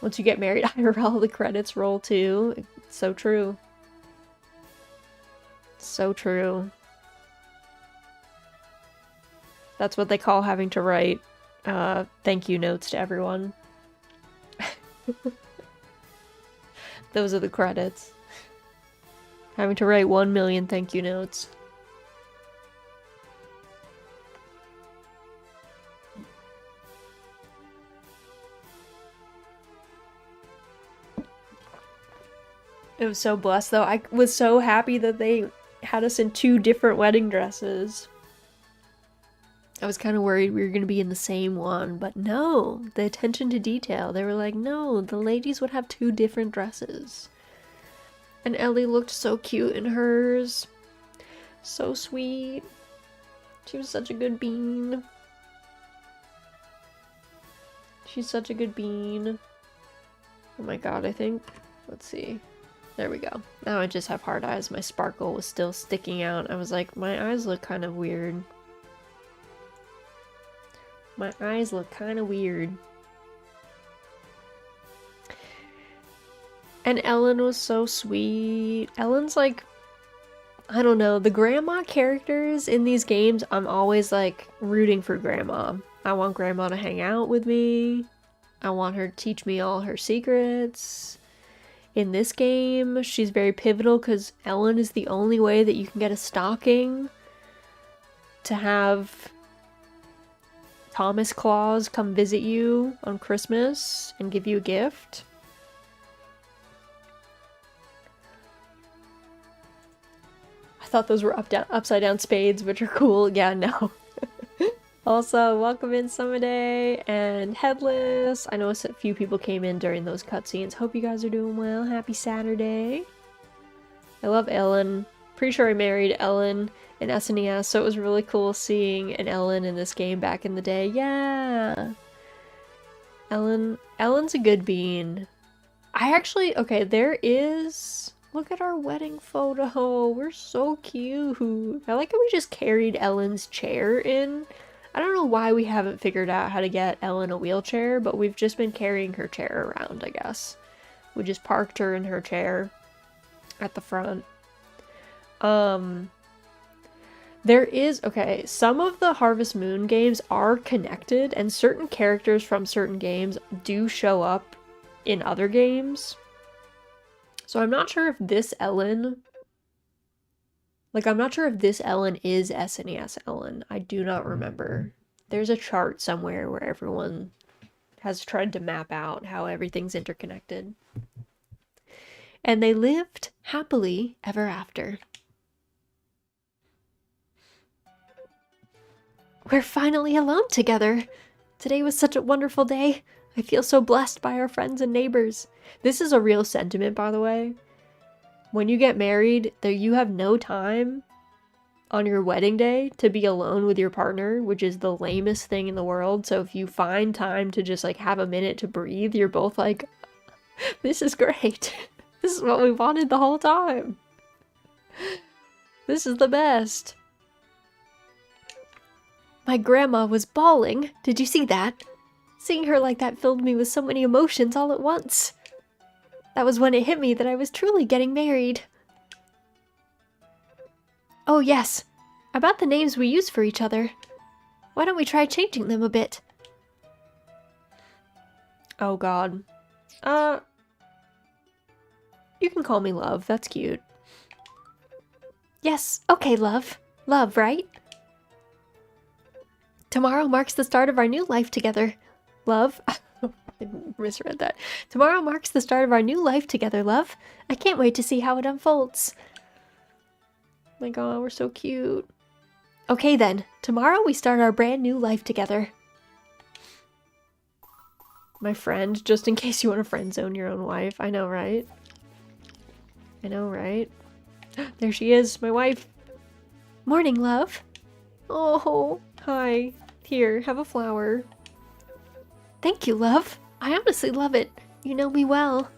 once you get married, IRL, the credits roll too. It's so true. So true. That's what they call having to write thank you notes to everyone. Those are the credits. Having to write 1 million thank you notes. It was so blessed, though. I was so happy that they had us in 2 different wedding dresses. I was kind of worried we were going to be in the same one, but no. The attention to detail. They were like, no, the ladies would have 2 different dresses. And Ellie looked so cute in hers. So sweet. She was such a good bean. She's such a good bean. Oh my god, I think... Let's see. There we go. Now I just have hard eyes. My sparkle was still sticking out. I was like, my eyes look kind of weird. My eyes look kind of weird. And Ellen was so sweet. Ellen's like, I don't know, the grandma characters in these games, I'm always like rooting for grandma. I want grandma to hang out with me. I want her to teach me all her secrets. In this game, she's very pivotal because Ellen is the only way that you can get a stocking to have Thomas Claus come visit you on Christmas and give you a gift. I thought those were upside down spades, which are cool. Yeah, no. Also, welcome in Summerday and Headless. I know a few people came in during those cutscenes. Hope you guys are doing well. Happy Saturday. I love Ellen. Pretty sure I married Ellen in SNES, so it was really cool seeing an Ellen in this game back in the day. Yeah! Ellen's a good bean. Okay, there is... Look at our wedding photo. We're so cute. I like how we just carried Ellen's chair in. I don't know why we haven't figured out how to get Ellen a wheelchair, but we've just been carrying her chair around, I guess. We just parked her in her chair at the front. Okay, some of the Harvest Moon games are connected, and certain characters from certain games do show up in other games. So I'm not sure if this Ellen... I'm not sure if this Ellen is SNES Ellen. I do not remember. There's a chart somewhere where everyone has tried to map out how everything's interconnected. And they lived happily ever after. We're finally alone together. Today was such a wonderful day. I feel so blessed by our friends and neighbors. This is a real sentiment, by the way. When you get married, you have no time on your wedding day to be alone with your partner, which is the lamest thing in the world. So if you find time to just have a minute to breathe, you're both like, this is great. This is what we wanted the whole time. This is the best. My grandma was bawling. Did you see that? Seeing her like that filled me with so many emotions all at once. That was when it hit me that I was truly getting married. Oh yes, about the names we use for each other. Why don't we try changing them a bit? Oh god. You can call me Love, that's cute. Yes, okay, Love. Love, right? Tomorrow marks the start of our new life together. Love. I misread that. Tomorrow marks the start of our new life together, Love. I can't wait to see how it unfolds. Oh my god, we're so cute. Okay then, tomorrow we start our brand new life together. My friend, just in case you want to friend zone your own wife. I know, right? I know, right? There she is, my wife. Morning, Love. Oh, hi. Here, have a flower. Thank you, Love. I honestly love it. You know me well.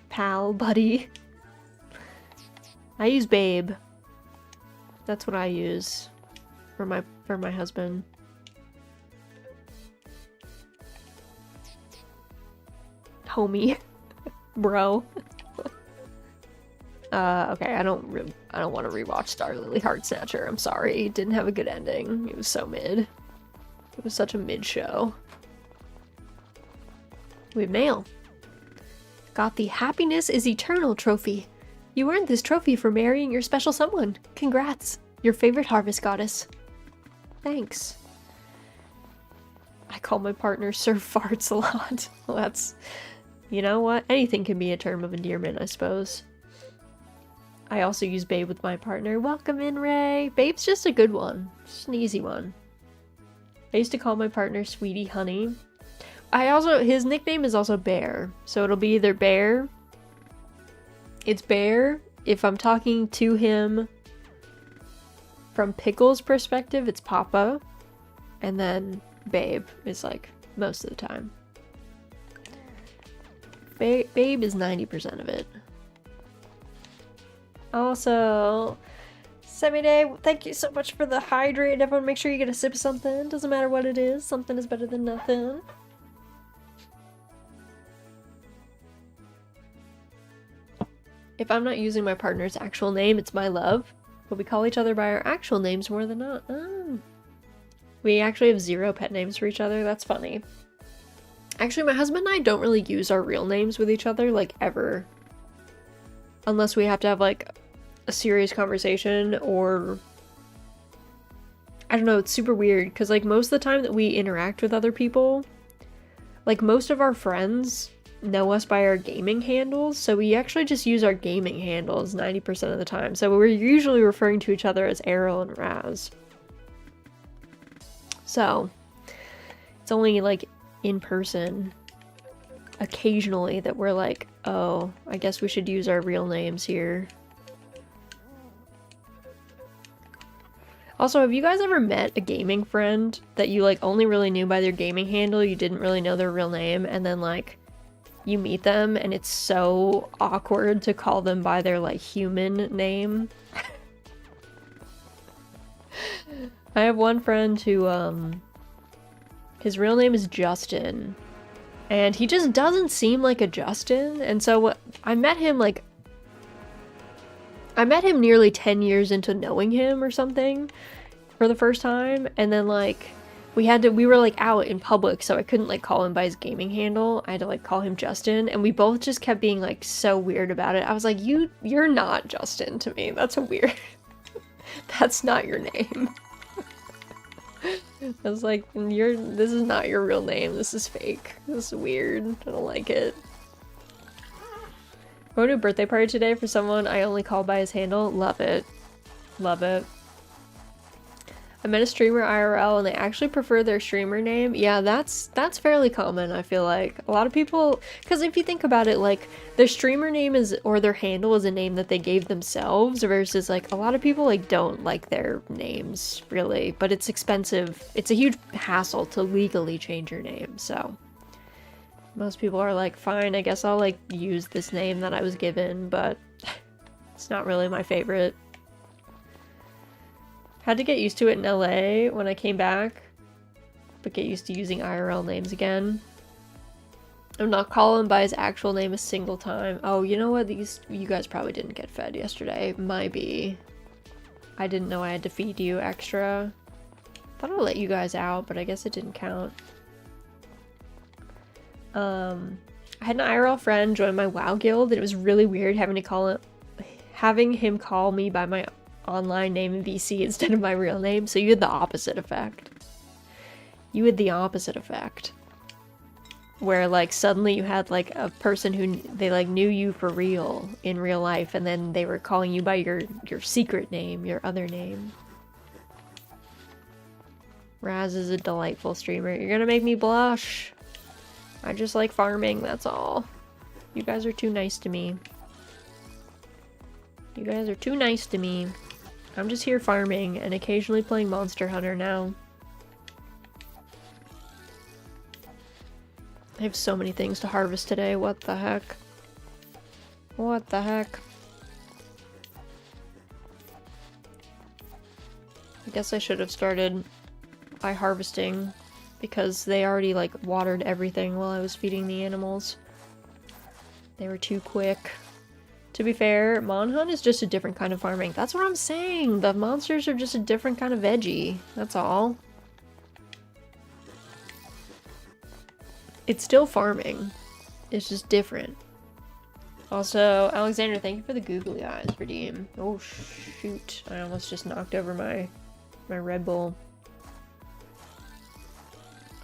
Pal, buddy. I use Babe. That's what I use for my husband. Homie. Bro. Okay, I don't want to rewatch Star Lily Heartsnatcher. I'm sorry. It didn't have a good ending. It was so mid. It was such a mid show. We have mail. Got the Happiness is Eternal trophy. You earned this trophy for marrying your special someone. Congrats. Your favorite harvest goddess. Thanks. I call my partner Sir Farts a lot. Well, that's... You know what? Anything can be a term of endearment, I suppose. I also use Babe with my partner. Welcome in, Ray. Babe's just a good one. Just an easy one. I used to call my partner Sweetie Honey. His nickname is also Bear. So it'll be either Bear. It's Bear. If I'm talking to him from Pickle's perspective, it's Papa. And then Babe is like most of the time. Babe is 90% of it. Also, Semi-Day, thank you so much for the hydrate. Everyone make sure you get a sip of something. Doesn't matter what it is. Something is better than nothing. If I'm not using my partner's actual name, it's my love. But we call each other by our actual names more than not. Oh. We actually have 0 pet names for each other. That's funny. Actually, my husband and I don't really use our real names with each other, like, ever. Unless we have to have, like, a serious conversation, or... I don't know, it's super weird because like most of the time that we interact with other people, like most of our friends know us by our gaming handles, so we actually just use our gaming handles 90% of the time. So we're usually referring to each other as Errol and Raz. So it's only like in person occasionally that we're like, oh, I guess we should use our real names here. Also, have you guys ever met a gaming friend that you like only really knew by their gaming handle, you didn't really know their real name, and then like you meet them and it's so awkward to call them by their like human name? I have one friend who his real name is Justin, and he just doesn't seem like a Justin, and so I met him nearly 10 years into knowing him or something for the first time, and then like we were like out in public, so I couldn't like call him by his gaming handle. I had to like call him Justin, and we both just kept being like so weird about it. I was like, you're not Justin to me. That's a weird that's not your name. I was like, this is not your real name. This is fake. This is weird. I don't like it. Going to a birthday party today for someone I only call by his handle. Love it. Love it. I met a streamer IRL and they actually prefer their streamer name. Yeah, that's fairly common, I feel like. A lot of people, because if you think about it, like, their streamer name is, or their handle is a name that they gave themselves, versus, like, a lot of people, like, don't like their names, really. But it's expensive. It's a huge hassle to legally change your name, so. Most people are like, fine, I guess I'll, like, use this name that I was given, but it's not really my favorite. Had to get used to it in LA when I came back, but get used to using IRL names again. I'm not calling by his actual name a single time. Oh, you know what? You guys probably didn't get fed yesterday. Might be. I didn't know I had to feed you extra. Thought I let you guys out, but I guess it didn't count. I had an IRL friend join my WoW guild, and it was really weird having him call me by my online name in VC instead of my real name, so you had the opposite effect. You had the opposite effect. Where, like, suddenly you had, like, a person who, they, like, knew you for real in real life, and then they were calling you by your secret name, your other name. Raz is a delightful streamer. You're gonna make me blush. I just like farming, that's all. You guys are too nice to me. You guys are too nice to me. I'm just here farming and occasionally playing Monster Hunter now. I have so many things to harvest today, what the heck? What the heck? I guess I should have started by harvesting because they already like watered everything while I was feeding the animals. They were too quick. To be fair, Monhunt is just a different kind of farming. That's what I'm saying. The monsters are just a different kind of veggie. That's all. It's still farming. It's just different. Also, Alexander, thank you for the googly eyes, redeem. Oh shoot. I almost just knocked over my Red Bull.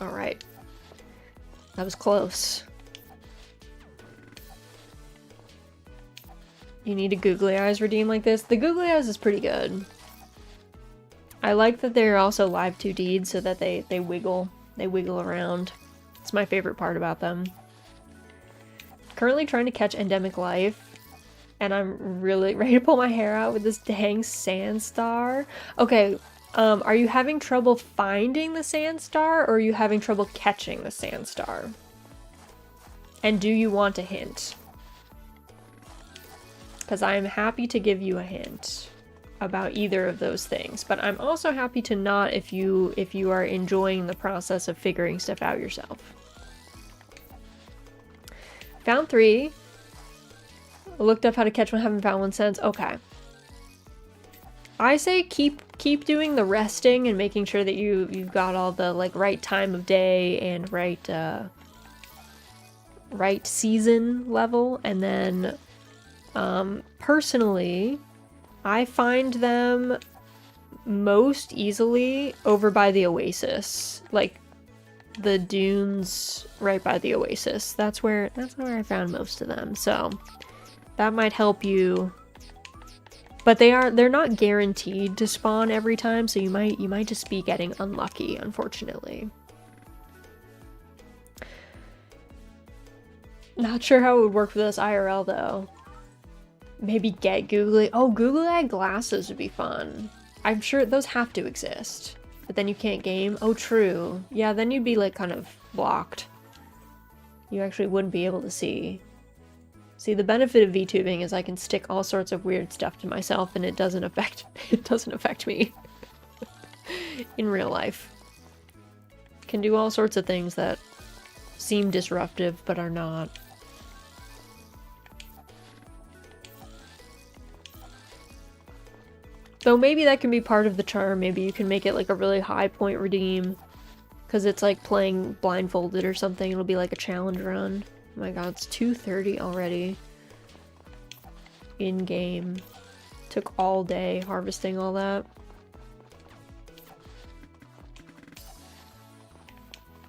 Alright. That was close. You need a googly eyes redeem like this? The googly eyes is pretty good. I like that they're also live 2D'd so that they wiggle. They wiggle around. It's my favorite part about them. Currently trying to catch endemic life, and I'm really ready to pull my hair out with this dang sand star. Okay, are you having trouble finding the sand star, or are you having trouble catching the sand star? And do you want a hint? Because I'm happy to give you a hint about either of those things, but I'm also happy to not if you are enjoying the process of figuring stuff out yourself. Found 3. Looked up how to catch one, haven't found one since. Okay. I say keep doing the resting and making sure that you've got all the like right time of day and right season level, and then personally I find them most easily over by the oasis. Like, the dunes right by the oasis. That's where I found most of them. So, that might help you. But they're not guaranteed to spawn every time, so you might just be getting unlucky, unfortunately. Not sure how it would work with us IRL though. Maybe get googly. Oh, googly eye glasses would be fun. I'm sure those have to exist. But then you can't game. Oh, true. Yeah, then you'd be like kind of blocked. You actually wouldn't be able to see. See, the benefit of VTubing is I can stick all sorts of weird stuff to myself and it doesn't affect me in real life. Can do all sorts of things that seem disruptive but are not. Though maybe that can be part of the charm. Maybe you can make it like a really high point redeem. Because it's like playing blindfolded or something. It'll be like a challenge run. Oh my god, it's 2:30 already. In-game. Took all day harvesting all that.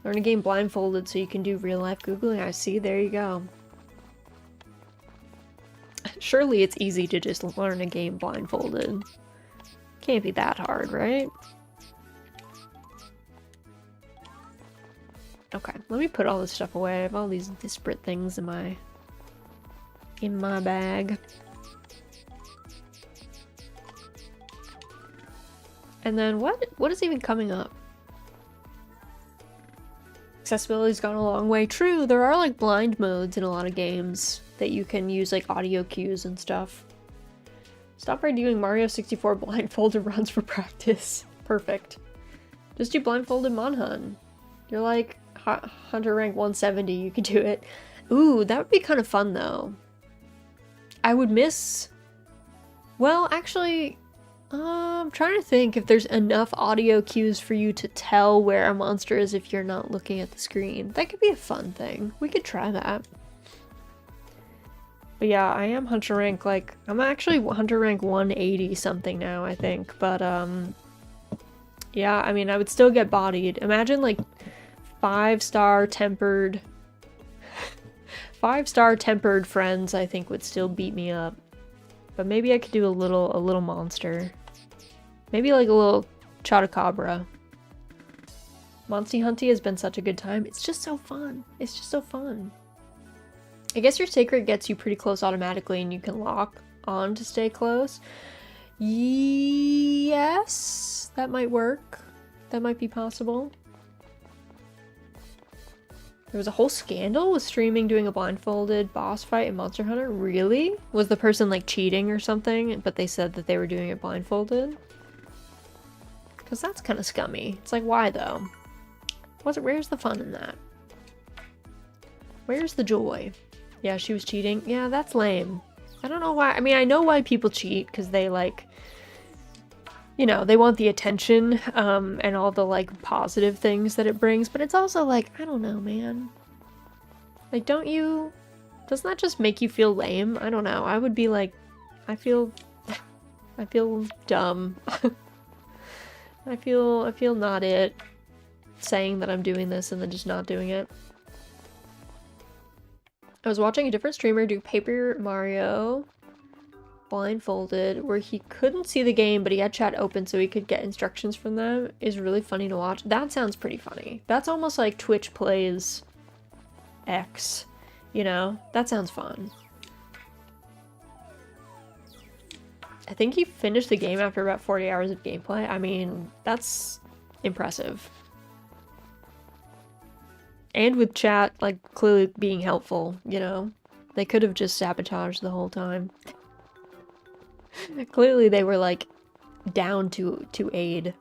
Learn a game blindfolded so you can do real-life Googling. I see, there you go. Surely it's easy to just learn a game blindfolded. Can't be that hard, right? Okay, let me put all this stuff away. I have all these disparate things in my bag. And then what is even coming up? Accessibility's gone a long way. True, there are like blind modes in a lot of games that you can use like audio cues and stuff. Stop by doing Mario 64 blindfolded runs for practice. Perfect. Just do blindfolded Monhun. You're like Hunter rank 170, you could do it. Ooh, that would be kind of fun though. I would miss... Well, actually, I'm trying to think if there's enough audio cues for you to tell where a monster is if you're not looking at the screen. That could be a fun thing. We could try that. But yeah, I am Hunter rank, like, I'm actually Hunter rank 180 something now, I think. But, yeah, I mean, I would still get bodied. Imagine, like, 5-star tempered... 5-star tempered friends, I think, would still beat me up. But maybe I could do a little monster. Maybe, like, a little Chotacabra. Monsty Hunty has been such a good time. It's just so fun. It's just so fun. I guess your Sacred gets you pretty close automatically and you can lock on to stay close. Yes, that might work. That might be possible. There was a whole scandal with streaming doing a blindfolded boss fight in Monster Hunter. Really? Was the person like cheating or something, but they said that they were doing it blindfolded? Because that's kind of scummy. It's like, why though? Where's the fun in that? Where's the joy? Yeah, she was cheating. Yeah, that's lame. I don't know why. I mean, I know why people cheat, because they, like, you know, they want the attention, and all the, like, positive things that it brings, but it's also, like, I don't know, man. Like, doesn't that just make you feel lame? I don't know. I would be like, I feel dumb. I feel not it, saying that I'm doing this and then just not doing it. I was watching a different streamer do Paper Mario blindfolded where he couldn't see the game but he had chat open so he could get instructions from them. Is really funny to watch. That sounds pretty funny. That's almost like Twitch plays X, you know? That sounds fun. I think he finished the game after about 40 hours of gameplay. I mean, that's impressive. And with chat, like, clearly being helpful, you know? They could have just sabotaged the whole time. Clearly they were, like, down to aid.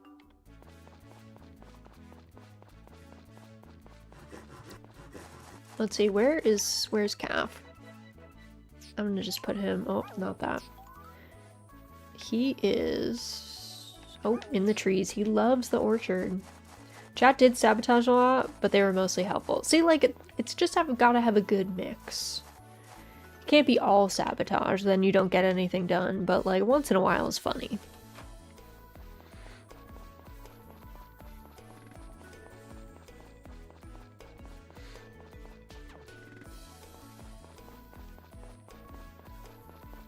Let's see, where's Calf? I'm gonna just put him... Oh, not that. He is... Oh, in the trees. He loves the orchard. Chat did sabotage a lot, but they were mostly helpful. See, like, it's just gotta have a good mix. It can't be all sabotage, then you don't get anything done, but, like, once in a while is funny.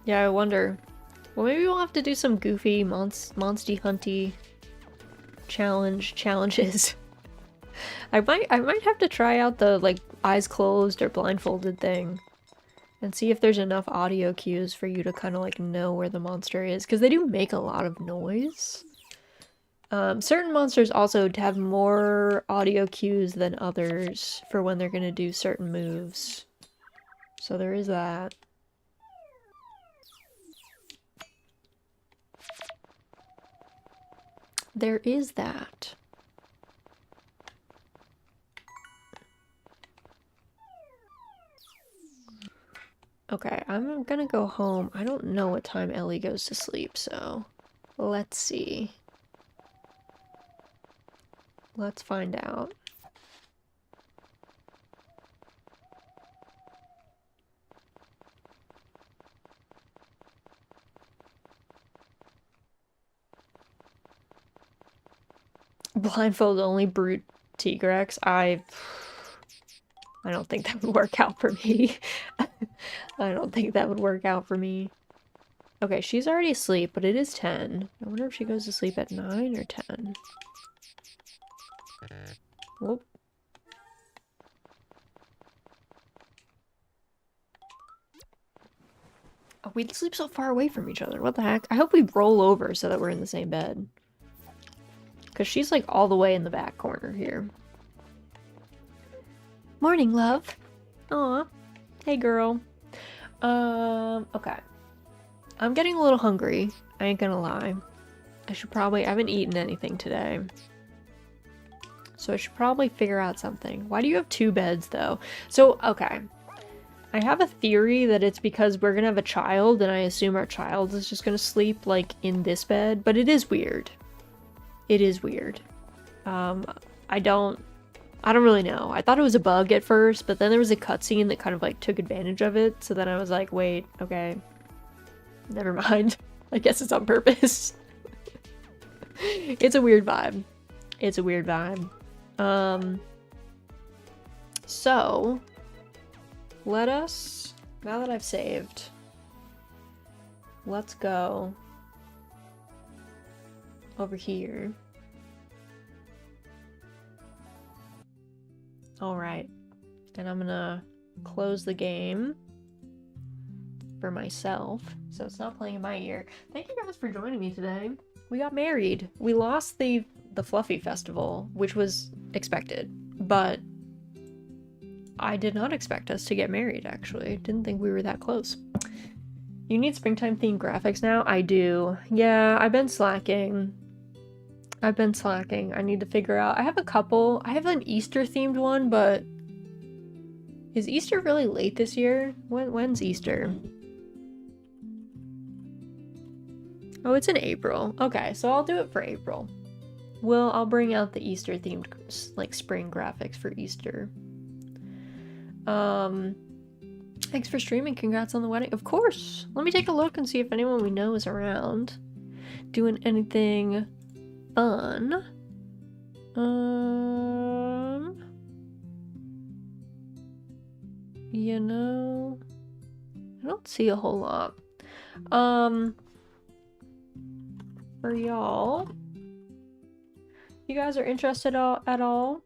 Yeah, I wonder. Well, maybe we'll have to do some goofy monsty hunty challenges. I might have to try out the like eyes closed or blindfolded thing and see if there's enough audio cues for you to kind of like know where the monster is, because they do make a lot of noise. Certain monsters also have more audio cues than others for when they're gonna do certain moves. So there is that. There is that. Okay, I'm gonna go home. I don't know what time Ellie goes to sleep, so let's see. Let's find out. Blindfold only brute Tigrex. I don't think that would work out for me. I don't think that would work out for me. Okay, she's already asleep, but it is 10. I wonder if she goes to sleep at 9 or 10. Whoop. Oh, we sleep so far away from each other. What the heck? I hope we roll over so that we're in the same bed. Because she's like all the way in the back corner here. Morning, love. Aw. Hey, girl. Okay. I'm getting a little hungry. I ain't gonna lie. I haven't eaten anything today. So I should probably figure out something. Why do you have 2 beds, though? So, okay. I have a theory that it's because we're gonna have a child, and I assume our child is just gonna sleep, like, in this bed. But it is weird. It is weird. I don't really know. I thought it was a bug at first, but then there was a cutscene that kind of, like, took advantage of it. So then I was like, wait, okay. Never mind. I guess it's on purpose. It's a weird vibe. It's a weird vibe. So, let us, now that I've saved, let's go over here. Alright. And I'm gonna close the game for myself, so it's not playing in my ear. Thank you guys for joining me today. We got married. We lost the Fluffy Festival, which was expected, but I did not expect us to get married, actually. Didn't think we were that close. You need springtime themed graphics now? I do. Yeah, I've been slacking. I need to figure out. I have a couple. I have an Easter themed one, but is Easter really late this year? When's Easter? Oh, it's in April. Okay, so I'll do it for April. I'll bring out the Easter themed, like, spring graphics for Easter. Thanks for streaming. Congrats on the wedding. Of course. Let me take a look and see if anyone we know is around doing anything fun. You know, I don't see a whole lot. For y'all, you guys are interested at all?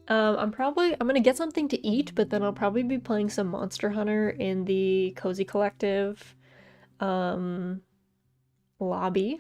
I'm gonna get something to eat, but then I'll probably be playing some Monster Hunter in the Cozy Collective squad lobby.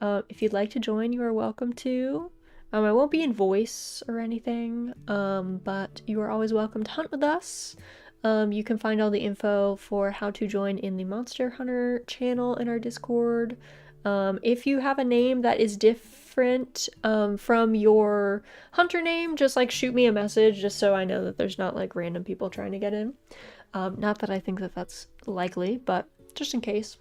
If you'd like to join, you are welcome to. I won't be in voice or anything, but you are always welcome to hunt with us. You can find all the info for how to join in the Monster Hunter channel in our Discord. If you have a name that is different from your hunter name, just like shoot me a message just so I know that there's not like random people trying to get in. Not that I think that that's likely, but just in case.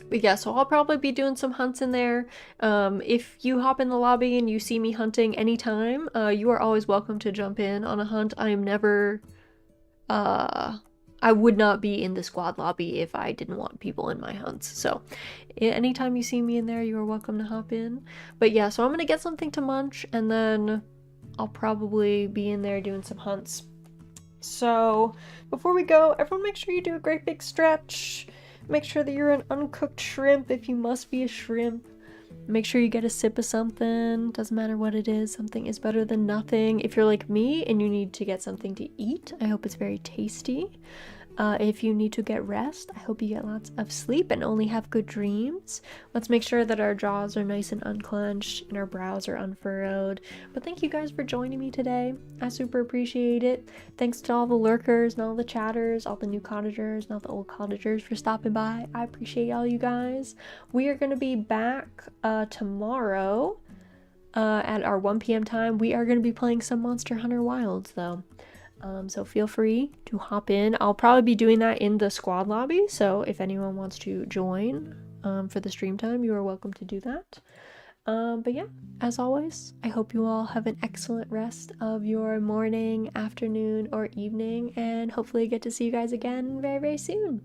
But yeah, so I'll probably be doing some hunts in there. If you hop in the lobby and you see me hunting anytime, you are always welcome to jump in on a hunt. I am never... I would not be in the squad lobby if I didn't want people in my hunts. So anytime you see me in there, you are welcome to hop in. But yeah, so I'm gonna get something to munch, and then I'll probably be in there doing some hunts. So before we go, everyone make sure you do a great big stretch. Make sure that you're an uncooked shrimp if you must be a shrimp. Make sure you get a sip of something. Doesn't matter what it is. Something is better than nothing. If you're like me and you need to get something to eat, I hope it's very tasty. If you need to get rest, I hope you get lots of sleep and only have good dreams. Let's make sure that our jaws are nice and unclenched and our brows are unfurrowed. But thank you guys for joining me today. I super appreciate it. Thanks to all the lurkers and all the chatters, all the new cottagers and all the old cottagers for stopping by. I appreciate all you guys. We are going to be back tomorrow at our 1 p.m. time. We are going to be playing some Monster Hunter Wilds though. So feel free to hop in. I'll probably be doing that in the squad lobby, so if anyone wants to join for the stream time, you are welcome to do that. But yeah, as always, I hope you all have an excellent rest of your morning, afternoon, or evening, and hopefully I get to see you guys again very, very soon.